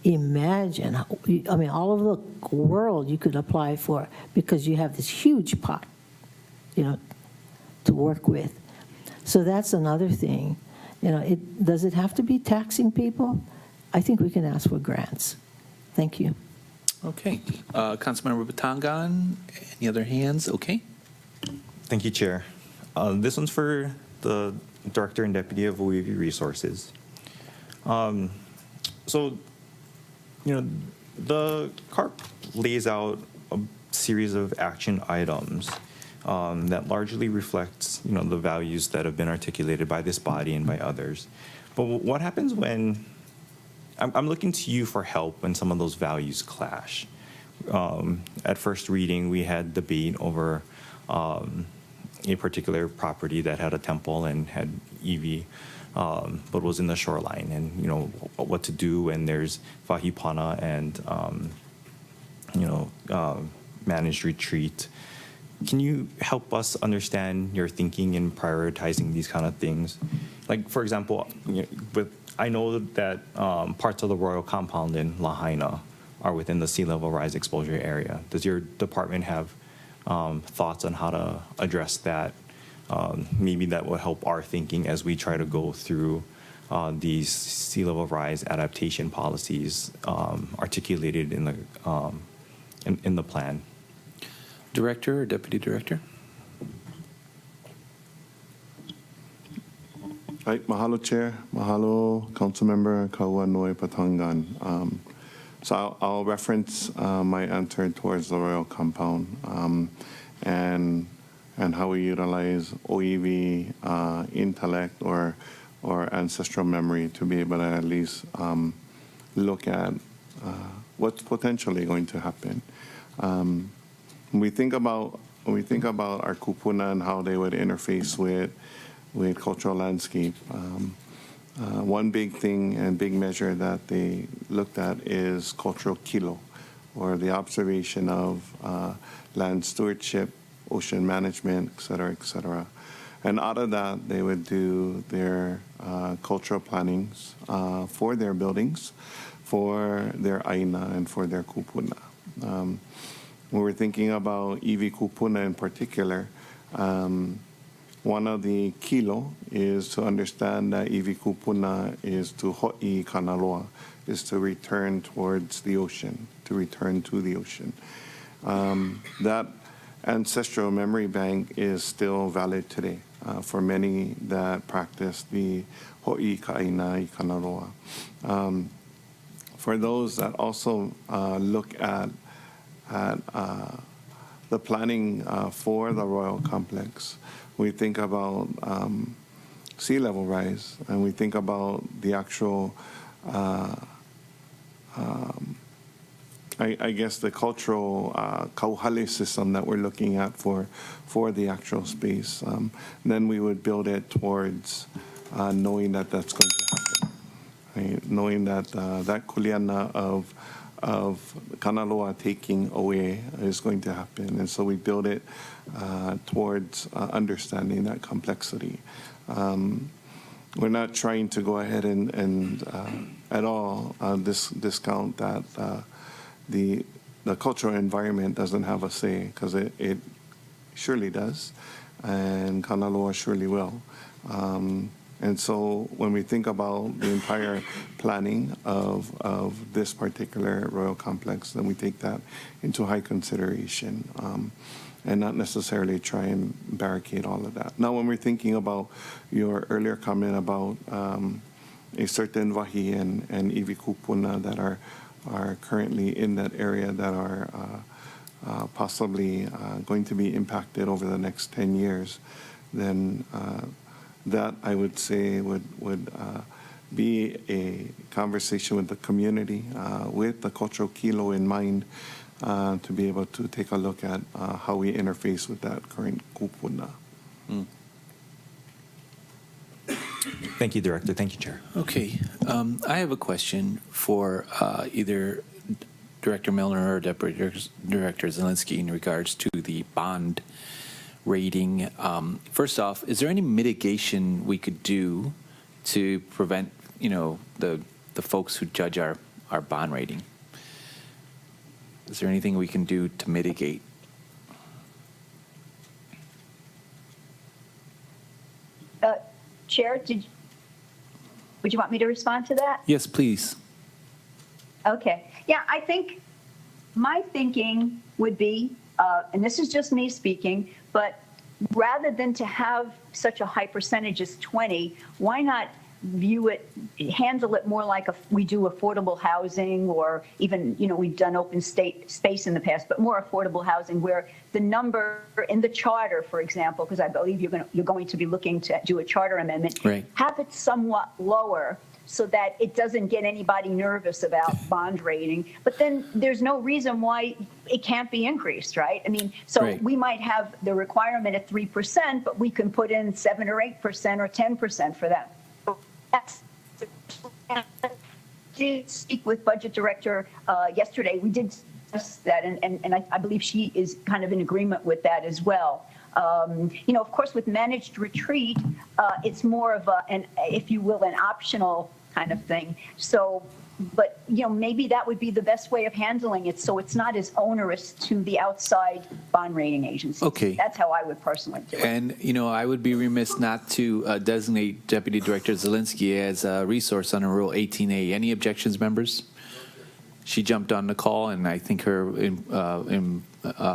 Speaker 7: Imagine, all over the world you could apply for because you have this huge pot, to work with. So that's another thing. Does it have to be taxing people? I think we can ask for grants. Thank you.
Speaker 1: Okay. Councilmember Batangan, any other hands? Okay.
Speaker 2: Thank you, Chair. This one's for the Director and Deputy of OEV Resources. The CARP lays out a series of action items that largely reflects, the values that have been articulated by this body and by others. But what happens when, I'm looking to you for help when some of those values clash. At first reading, we had debate over a particular property that had a temple and had EV, but was in the shoreline, and what to do when there's Vahipana and managed retreat. Can you help us understand your thinking in prioritizing these kind of things? Like, for example, I know that parts of the Royal Compound in Lahaina are within the sea level rise exposure area. Does your department have thoughts on how to address that? Maybe that will help our thinking as we try to go through these sea level rise adaptation policies articulated in the plan.
Speaker 1: Director or Deputy Director?
Speaker 14: Hi, mahalo, Chair. Mahalo, Councilmember Kauanoe Patangan. So I'll reference my answer towards the Royal Compound and how we utilize OEV intellect or ancestral memory to be able to at least look at what's potentially going to happen. When we think about our kupuna and how they would interface with cultural landscape, one big thing and big measure that they looked at is cultural kilo, or the observation of land stewardship, ocean management, et cetera, et cetera. And out of that, they would do their cultural plannings for their buildings, for their aina, and for their kupuna. When we're thinking about iwi kupuna in particular, One of the kilo is to understand that iwi kupuna is to ho'i kanaloa, is to return towards the ocean, to return to the ocean. That ancestral memory bank is still valid today for many that practice the ho'i ka'ina I kanaloa. For those that also look at the planning for the Royal Complex, we think about sea level rise, and we think about the actual, I guess, the cultural kauhale system that we're looking at for the actual space. Then we would build it towards knowing that that's going to happen, right? Knowing that that kuleana of Kanaloa taking away is going to happen. And so we build it towards understanding that complexity. We're not trying to go ahead and at all discount that the cultural environment doesn't have a say, because it surely does, and Kanaloa surely will. And so when we think about the entire planning of this particular Royal Complex, then we take that into high consideration and not necessarily try and barricade all of that. Now, when we're thinking about your earlier comment about a certain wahi and iwi kupuna that are currently in that area that are possibly going to be impacted over the next 10 years, then that, I would say, would be a conversation with the community, with the cultural kilo in mind, to be able to take a look at how we interface with that current kupuna.
Speaker 2: Thank you, Director. Thank you, Chair.
Speaker 1: Okay. I have a question for either Director Milner or Deputy Director Zielinski in regards to the bond rating. First off, is there any mitigation we could do to prevent, the folks who judge our bond rating? Is there anything we can do to mitigate?
Speaker 18: Chair, would you want me to respond to that?
Speaker 1: Yes, please.
Speaker 18: Okay. Yeah, I think my thinking would be, and this is just me speaking, but rather than to have such a high percentage as 20, why not handle it more like we do affordable housing, or even, we've done open space in the past, but more affordable housing, where the number in the charter, for example, because I believe you're going to be looking to do a charter amendment,
Speaker 1: right,
Speaker 18: have it somewhat lower so that it doesn't get anybody nervous about bond rating. But then there's no reason why it can't be increased, right? I mean, so
Speaker 1: right,
Speaker 18: we might have the requirement at 3%, but we can put in 7 or 8% or 10% for that. I did speak with Budget Director yesterday. We did discuss that, and I believe she is kind of in agreement with that as well. Of course, with managed retreat, it's more of an, if you will, an optional kind of thing. So, but, maybe that would be the best way of handling it, so it's not as onerous to the outside bond rating agencies.
Speaker 1: Okay.
Speaker 18: That's how I would personally do it.
Speaker 1: And, I would be remiss not to designate Deputy Director Zielinski as a resource under Rule 18A. Any objections, members? She jumped on the call, and I think her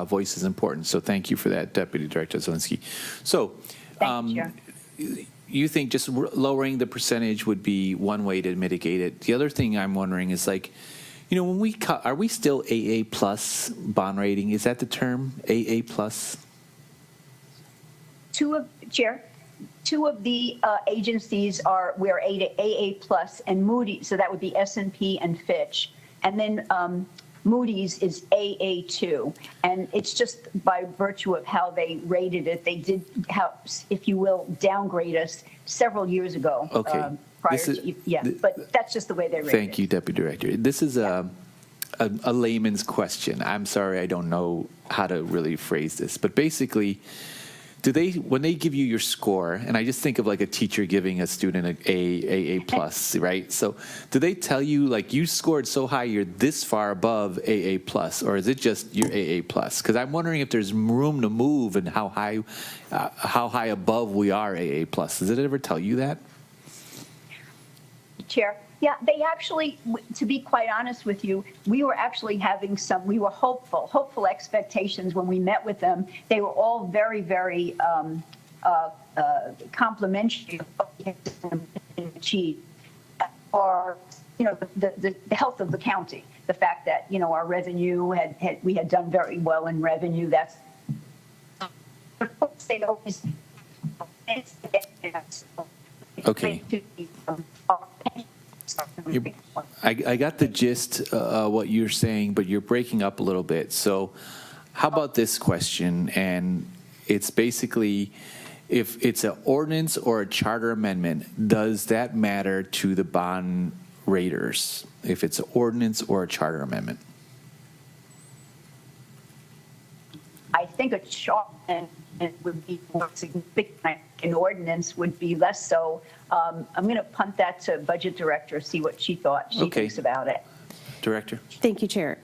Speaker 1: voice is important. So thank you for that, Deputy Director Zielinski. So
Speaker 18: Thank you, Chair.
Speaker 1: You think just lowering the percentage would be one way to mitigate it. The other thing I'm wondering is, when we cut, are we still AA plus bond rating? Is that the term, AA plus?
Speaker 18: Chair, two of the agencies we're AA plus and Moody's, so that would be S&P and Fitch. And then Moody's is AA2, and it's just by virtue of how they rated it. They did, if you will, downgrade us several years ago.
Speaker 1: Okay.
Speaker 18: But that's just the way they rated it.
Speaker 1: Thank you, Deputy Director. This is a layman's question. I'm sorry, I don't know how to really phrase this, but basically, do they, when they give you your score, and I just think of like a teacher giving a student an AA plus, right? So do they tell you like you scored so high you're this far above AA plus, or is it just your AA plus? Because I'm wondering if there's room to move and how high above we are AA plus. Does it ever tell you that?
Speaker 18: Chair. Yeah, they actually, to be quite honest with you, we were actually having we were hopeful expectations when we met with them. They were all very, very complimentary of what we had achieved for, the health of the county. The fact that, our revenue we had done very well in revenue. That's
Speaker 1: Okay. I got the gist of what you're saying, but you're breaking up a little bit. So how about this question? And it's basically, if it's an ordinance or a charter amendment, does that matter to the bond raters? If it's an ordinance or a charter amendment?
Speaker 18: I think a charter would be more significant. An ordinance would be less so. I'm going to punt that to Budget Director, see what she thinks about it.
Speaker 1: Director?
Speaker 16: Thank you, Chair.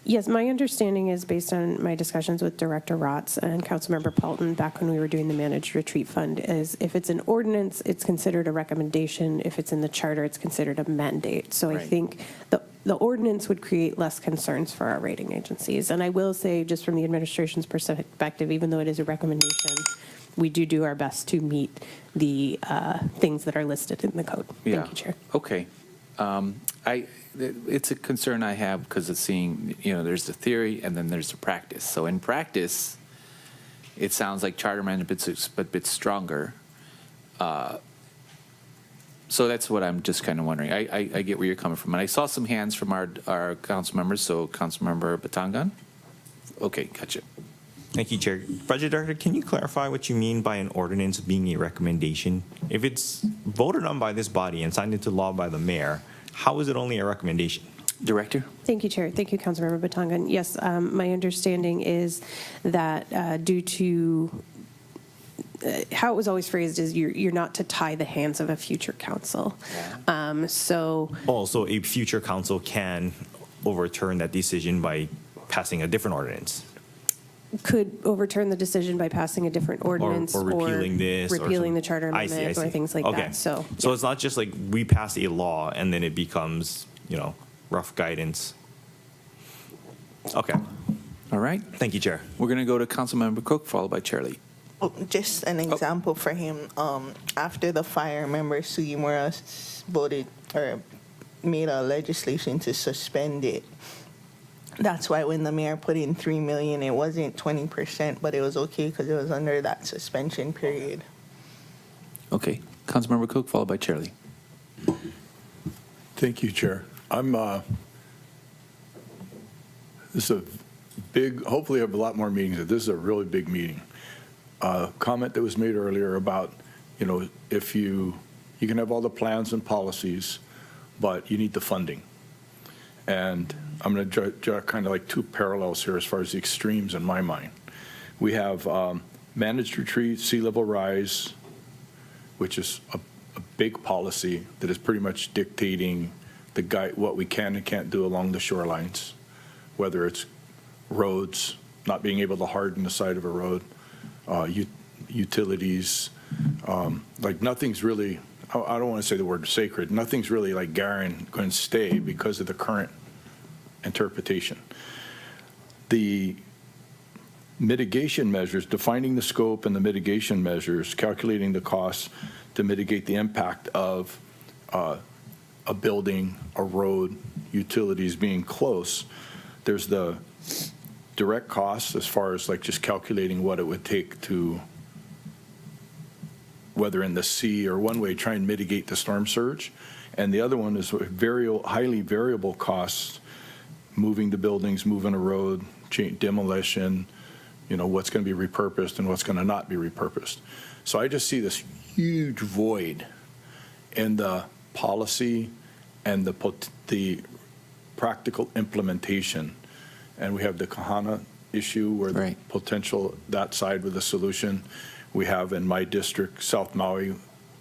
Speaker 16: Yes, my understanding is, based on my discussions with Director Rotz and Councilmember Pelton back when we were doing the Managed Retreat Fund, is if it's an ordinance, it's considered a recommendation. If it's in the charter, it's considered a mandate. So I think the ordinance would create less concerns for our rating agencies. And I will say, just from the administration's perspective, even though it is a recommendation, we do our best to meet the things that are listed in the code. Thank you, Chair.
Speaker 1: Okay. It's a concern I have because of seeing, there's the theory and then there's the practice. So in practice, it sounds like charter amendment is a bit stronger. So that's what I'm just kind of wondering. I get where you're coming from. And I saw some hands from our council members. So Councilmember Batangan. Okay, gotcha.
Speaker 2: Thank you, Chair. Budget Director, can you clarify what you mean by an ordinance being a recommendation? If it's voted on by this body and signed into law by the mayor, how is it only a recommendation?
Speaker 1: Director?
Speaker 16: Thank you, Chair. Thank you, Councilmember Batangan. Yes, my understanding is that due to how it was always phrased is you're not to tie the hands of a future council. So
Speaker 2: a future council can overturn that decision by passing a different ordinance.
Speaker 16: Could overturn the decision by passing a different ordinance
Speaker 2: or repealing this,
Speaker 16: repealing the charter
Speaker 2: I see.
Speaker 16: amendment, or things like that. So
Speaker 2: it's not just like we pass a law and then it becomes, rough guidance. Okay.
Speaker 1: All right.
Speaker 2: Thank you, Chair.
Speaker 1: We're going to go to Councilmember Cook, followed by Chair Lee.
Speaker 4: Just an example for him. After the fire, remember Sugimura voted or made a legislation to suspend it. That's why when the mayor put in $3 million, it wasn't 20%, but it was okay because it was under that suspension period.
Speaker 1: Okay. Councilmember Cook, followed by Chair Lee.
Speaker 3: Thank you, Chair. This is a big, hopefully I have a lot more meetings. This is a really big meeting. Comment that was made earlier about, if you can have all the plans and policies, but you need the funding. And I'm going to draw kind of like two parallels here as far as the extremes in my mind. We have managed retreat, sea level rise, which is a big policy that is pretty much dictating what we can and can't do along the shorelines, whether it's roads, not being able to harden the side of a road, utilities, like nothing's really, I don't want to say the word sacred, nothing's really like going to stay because of the current interpretation. The mitigation measures, defining the scope and the mitigation measures, calculating the costs to mitigate the impact of a building, a road, utilities being close. There's the direct costs as far as like just calculating what it would take to, whether in the sea or one way, try and mitigate the storm surge. And the other one is highly variable costs, moving the buildings, moving a road, demolition, what's going to be repurposed and what's going to not be repurposed. So I just see this huge void in the policy and the practical implementation. And we have the Kahana issue where the
Speaker 1: Right.
Speaker 3: potential, that side with the solution. We have in my district, South Maui,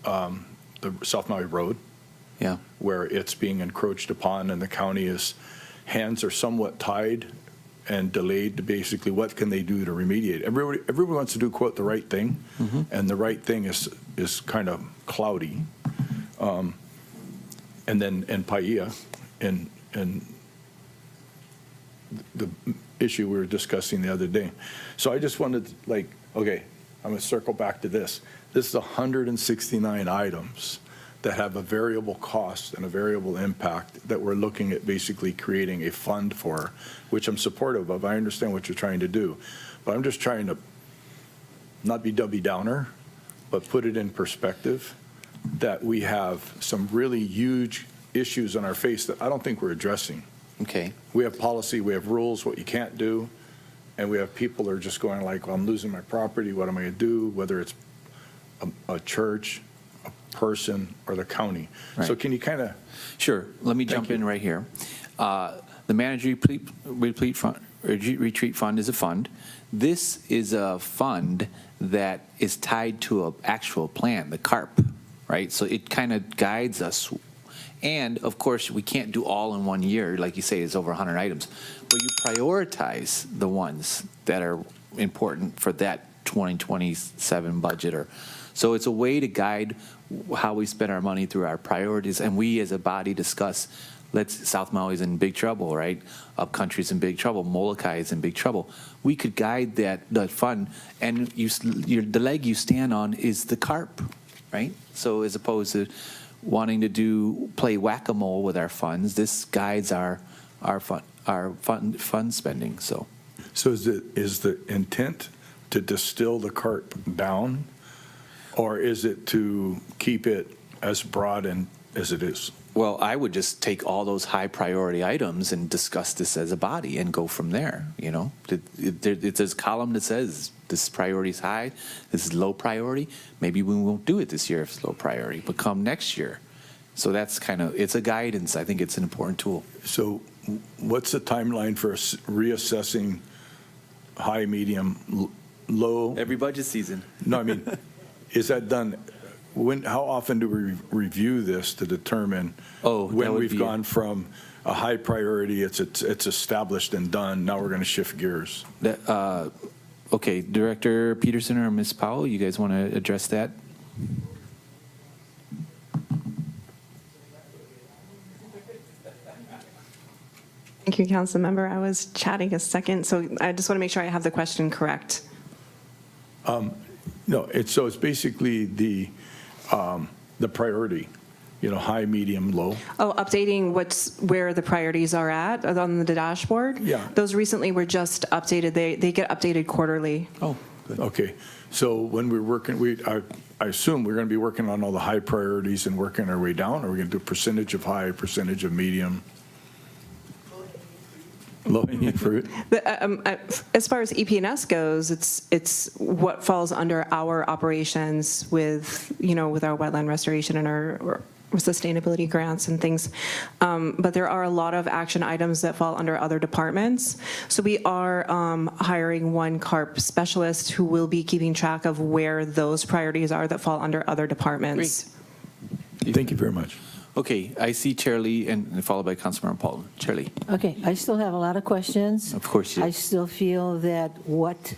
Speaker 3: the South Maui Road,
Speaker 1: Yeah.
Speaker 3: where it's being encroached upon and the county hands are somewhat tied and delayed to basically what can they do to remediate. Everybody wants to do, quote, the right thing, and the right thing is kind of cloudy. And then in Paia, and the issue we were discussing the other day. So I just wanted, like, okay, I'm going to circle back to this. This is 169 items that have a variable cost and a variable impact that we're looking at basically creating a fund for, which I'm supportive of. I understand what you're trying to do, but I'm just trying to not be Debbie Downer, but put it in perspective that we have some really huge issues on our face that I don't think we're addressing.
Speaker 1: Okay.
Speaker 3: We have policy, we have rules, what you can't do, and we have people that are just going like, well, I'm losing my property, what am I going to do, whether it's a church, a person, or the county. So
Speaker 1: Right.
Speaker 3: can you kind of...
Speaker 1: Sure. Let me jump in right here. The Manager Retreat Fund is a fund. This is a fund that is tied to an actual plan, the CARP, right? So it kind of guides us. And, of course, we can't do all in 1 year. Like you say, it's over 100 items. But you prioritize the ones that are important for that 2027 budget. So it's a way to guide how we spend our money through our priorities. And we as a body discuss, South Maui's in big trouble, right? Upcountry's in big trouble. Molokai is in big trouble. We could guide that fund. And the leg you stand on is the CARP, right? So as opposed to wanting to play whack-a-mole with our funds, this guides our fund spending. So
Speaker 3: is the intent to distill the CARP down, or is it to keep it as broad and as it is?
Speaker 1: Well, I would just take all those high priority items and discuss this as a body and go from there. You know, there's a column that says this priority is high, this is low priority. Maybe we won't do it this year if it's low priority, but come next year. So that's it's a guidance. I think it's an important tool.
Speaker 3: So what's the timeline for reassessing high, medium, low?
Speaker 1: Every budget season.
Speaker 3: No, I mean, is that done? How often do we review this to determine when we've gone from a high priority, it's established and done, now we're going to shift gears?
Speaker 1: Okay, Director Peterson or Ms. Powell, you guys want to address that?
Speaker 12: Thank you, Council Member. I was chatting a second, so I just want to make sure I have the question correct.
Speaker 3: No, it's basically the priority, high, medium, low.
Speaker 12: Oh, updating where the priorities are at on the dashboard?
Speaker 3: Yeah.
Speaker 12: Those recently were just updated. They get updated quarterly.
Speaker 3: Oh, good. Okay. So when we're working, I assume we're going to be working on all the high priorities and working our way down, or are we going to do percentage of high, percentage of medium? Low-hanging fruit.
Speaker 12: As far as EP&S goes, it's what falls under our operations with our wetland restoration and our sustainability grants and things. But there are a lot of action items that fall under other departments. So we are hiring one CARP specialist who will be keeping track of where those priorities are that fall under other departments.
Speaker 1: Great.
Speaker 3: Thank you very much.
Speaker 1: Okay, I see Chair Lee and followed by Councilmember Paul. Chair Lee.
Speaker 7: Okay, I still have a lot of questions.
Speaker 1: Of course you do.
Speaker 7: I still feel that what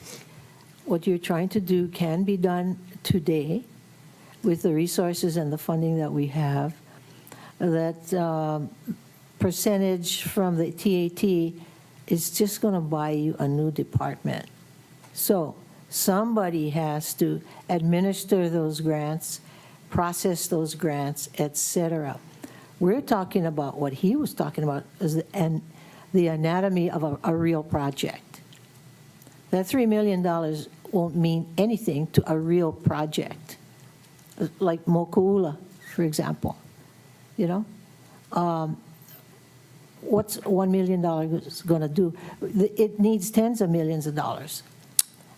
Speaker 7: you're trying to do can be done today with the resources and the funding that we have. That percentage from the TAT is just going to buy you a new department. So somebody has to administer those grants, process those grants, et cetera. We're talking about what he was talking about is the anatomy of a real project. That $3 million won't mean anything to a real project, like Moku'ula, for example. What's $1 million going to do? It needs tens of millions of dollars.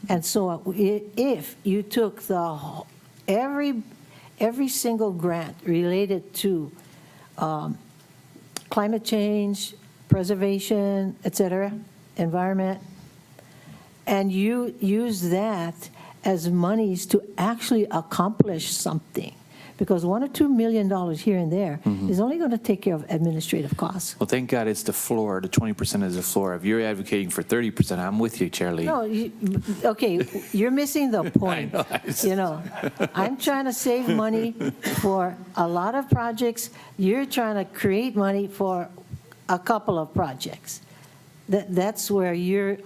Speaker 7: And so if you took every single grant related to climate change, preservation, et cetera, environment, and you use that as monies to actually accomplish something. Because $1 or $2 million here and there is only going to take care of administrative costs.
Speaker 1: Well, thank God it's the floor. The 20% is the floor. If you're advocating for 30%, I'm with you, Chair Lee.
Speaker 7: No, okay, you're missing the point. You know, I'm trying to save money for a lot of projects. You're trying to create money for a couple of projects. That's where you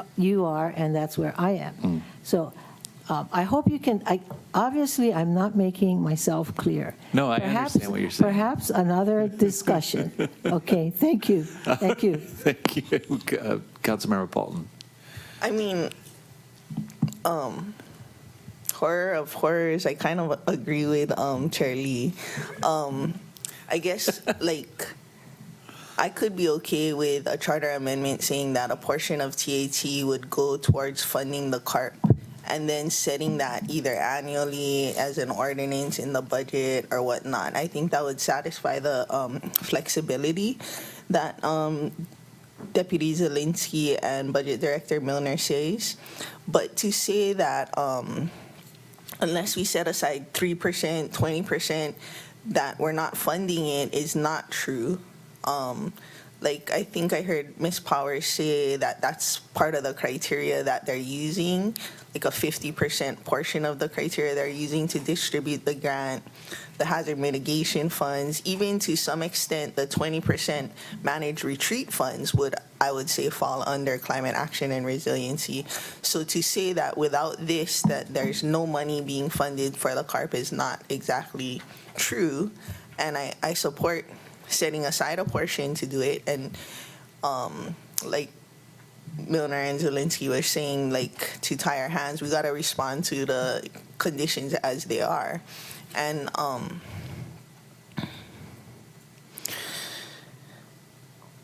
Speaker 7: are, and that's where I am. So I hope you can. Obviously, I'm not making myself clear.
Speaker 1: No, I understand what you're saying.
Speaker 7: Perhaps another discussion. Okay, thank you. Thank you.
Speaker 1: Thank you, Councilmember Paulton.
Speaker 4: I mean, horror of horrors, I kind of agree with Chair Lee. I guess, like, I could be okay with a charter amendment saying that a portion of TAT would go towards funding the CARP, and then setting that either annually as an ordinance in the budget or whatnot. I think that would satisfy the flexibility that Deputy Zielinski and Budget Director Milner says. But to say that unless we set aside 3%, 20%, that we're not funding it is not true. Like, I think I heard Ms. Powers say that that's part of the criteria that they're using, like a 50% portion of the criteria they're using to distribute the grant, the hazard mitigation funds, even to some extent the 20% managed retreat funds would, I would say, fall under climate action and resiliency. So to say that without this, that there's no money being funded for the CARP is not exactly true. And I support setting aside a portion to do it. And like Milner and Zielinski were saying, like, to tie our hands, we got to respond to the conditions as they are. And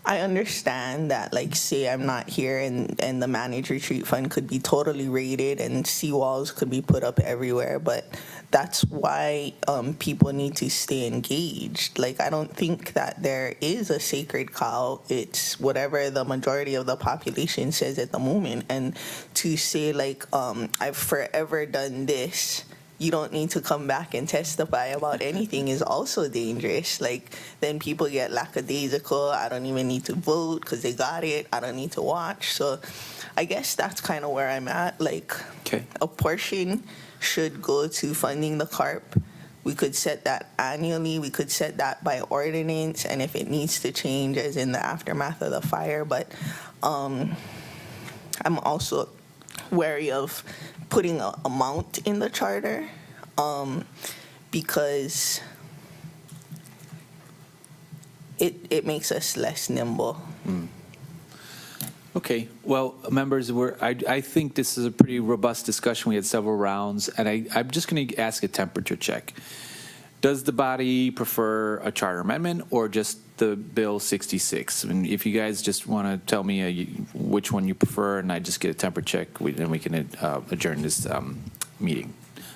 Speaker 4: I understand that, like, say I'm not here and the managed retreat fund could be totally raided and seawalls could be put up everywhere, but that's why people need to stay engaged. Like, I don't think that there is a sacred cow. It's whatever the majority of the population says at the moment. And to say, like, I've forever done this, you don't need to come back and testify about anything is also dangerous. Like, then people get lackadaisical. I don't even need to vote because they got it. I don't need to watch. So I guess that's kind of where I'm at. Like, a portion should go to funding the CARP. We could set that annually. We could set that by ordinance. And if it needs to change, as in the aftermath of the fire. But I'm also wary of putting an amount in the charter because it makes us less nimble.
Speaker 1: Okay, well, members, I think this is a pretty robust discussion. We had several rounds, and I'm just going to ask a temperature check. Does the body prefer a charter amendment or just the Bill 66? I mean, if you guys just want to tell me which one you prefer, and I just get a temperature check, then we can adjourn this meeting.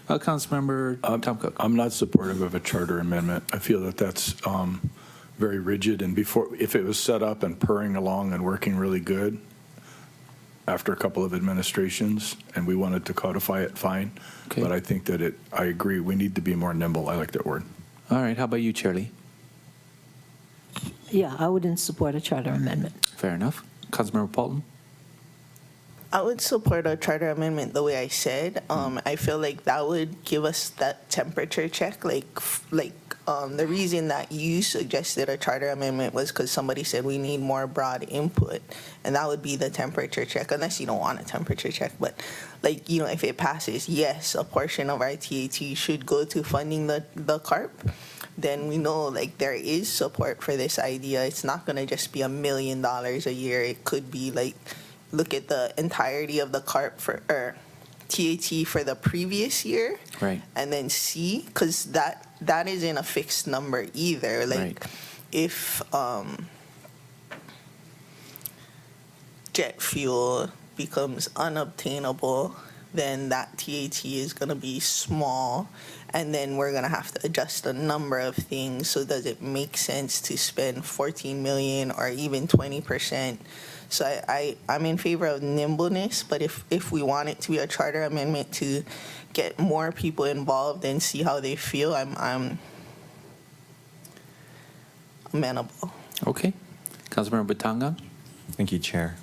Speaker 1: Councilmember Tom Cook.
Speaker 3: I'm not supportive of a charter amendment. I feel that that's very rigid, and if it was set up and purring along and working really good after a couple of administrations and we wanted to codify it, fine.
Speaker 1: Okay.
Speaker 3: But I think that I agree, we need to be more nimble. I like that word.
Speaker 1: All right, how about you, Chair Lee?
Speaker 7: Yeah, I wouldn't support a charter amendment.
Speaker 1: Fair enough. Councilmember Paulton?
Speaker 4: I would support a charter amendment the way I said. I feel like that would give us that temperature check. The reason that you suggested a charter amendment was because somebody said we need more broad input, and that would be the temperature check, unless you don't want a temperature check. But, like, you know, if it passes, yes, a portion of our TAT should go to funding the CARP, then we know, like, there is support for this idea. It's not going to just be $1 million a year. It could be, like, look at the entirety of the CARP or TAT for the previous year,
Speaker 1: right?
Speaker 4: And then see, because that isn't a fixed number either. Like,
Speaker 1: right.
Speaker 4: If jet fuel becomes unobtainable, then that TAT is going to be small, and then we're going to have to adjust a number of things. So does it make sense to spend $14 million or even 20% So I'm in favor of nimbleness, but if we want it to be a charter amendment to get more people involved and see how they feel, I'm amenable.
Speaker 1: Okay. Councilmember Batangan?
Speaker 2: Thank you, Chair.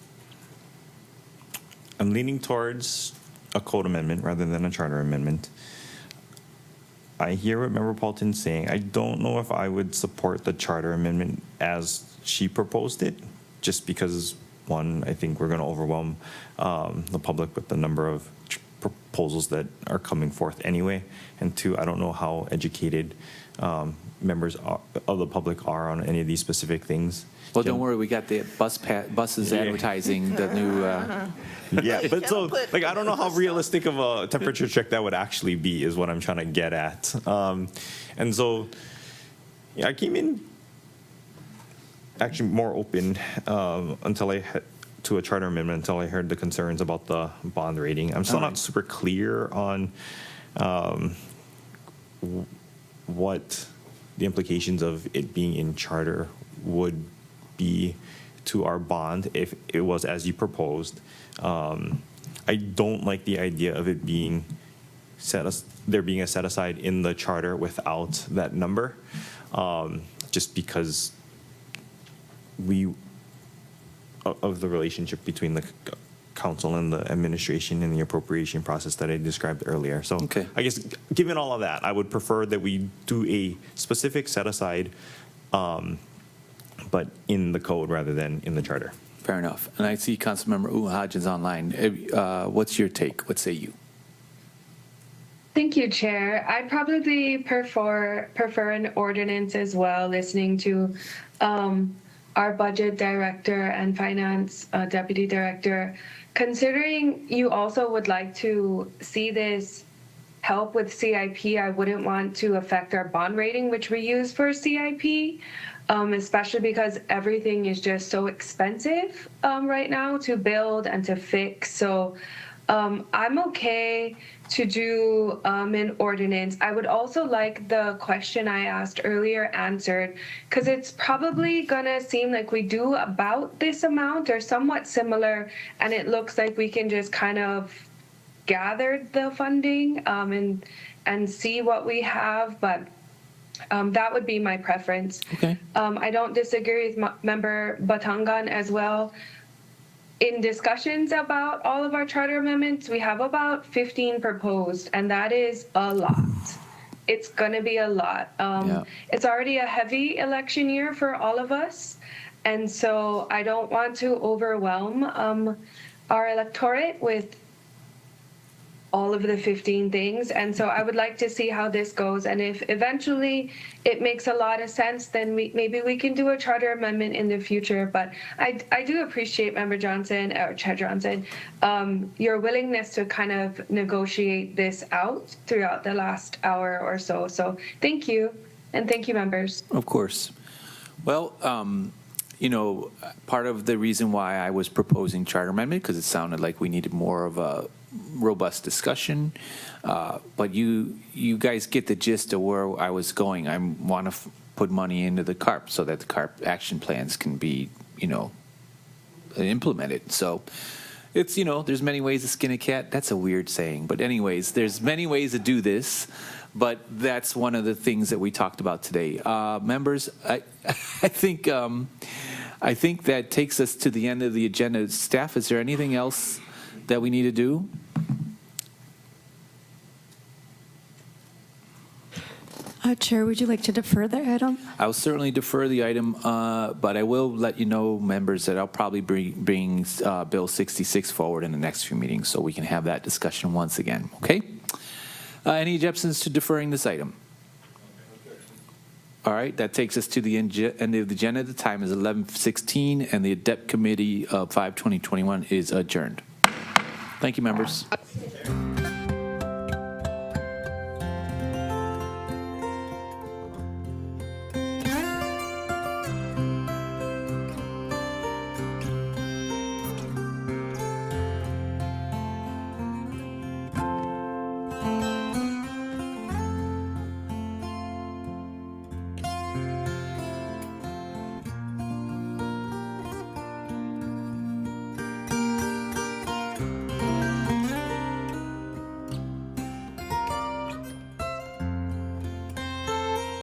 Speaker 2: I'm leaning towards a code amendment rather than a charter amendment. I hear what Member Paulton's saying. I don't know if I would support the charter amendment as she proposed it, just because, one, I think we're going to overwhelm the public with the number of proposals that are coming forth anyway, and two, I don't know how educated members of the public are on any of these specific things.
Speaker 1: Well, don't worry, we got the buses advertising the new.
Speaker 2: Yeah, but so like I don't know how realistic of a temperature check that would actually be is what I'm trying to get at. And so I came in actually more open until I had to a charter amendment until I heard the concerns about the bond rating. I'm still not super clear on what the implications of it being in charter would be to our bond if it was as you proposed. I don't like the idea of it being there being a set aside in the charter without that number, just because of the relationship between the council and the administration and the appropriation process that I described earlier. So I guess given all of that, I would prefer that we do a specific set aside, but in the code rather than in the charter.
Speaker 1: Fair enough. And I see Councilmember Hodgins online. What's your take? What say you?
Speaker 8: Thank you, Chair. I'd probably prefer an ordinance as well, listening to our budget director and finance deputy director. Considering you also would like to see this help with CIP, I wouldn't want to affect our bond rating, which we use for CIP, especially because everything is just so expensive right now to build and to fix. So I'm okay to do an ordinance. I would also like the question I asked earlier answered, because it's probably gonna seem like we do about this amount or somewhat similar, and it looks like we can just kind of gather the funding and see what we have, but that would be my preference.
Speaker 1: Okay.
Speaker 8: I don't disagree with Member Batangan as well. In discussions about all of our charter amendments, we have about 15 proposed, and that is a lot. It's going to be a lot. It's already a heavy election year for all of us, and so I don't want to overwhelm our electorate with all of the 15 things. And so I would like to see how this goes. And if eventually it makes a lot of sense, then maybe we can do a charter amendment in the future. But I do appreciate Member Johnson, or Chair Johnson, your willingness to kind of negotiate this out throughout the last hour or so. So thank you. And thank you, members.
Speaker 1: Of course. Well, you know, part of the reason why I was proposing charter amendment, because it sounded like we needed more of a robust discussion, but you guys get the gist of where I was going. I want to put money into the CARP so that the CARP action plans can be, you know, implemented. So it's, you know, there's many ways to skin a cat. That's a weird saying, but anyways, there's many ways to do this, but that's one of the things that we talked about today. Members, I think that takes us to the end of the agenda. Staff, is there anything else that we need to do?
Speaker 11: Chair, would you like to defer the item?
Speaker 1: I'll certainly defer the item, but I will let you know, members, that I'll probably bring Bill 66 forward in the next few meetings so we can have that discussion once again, okay? Any objections to deferring this item? All right, that takes us to the end of the agenda. The time is 11:16, and the ADEPT Committee of 5/20/21 is adjourned. Thank you, members.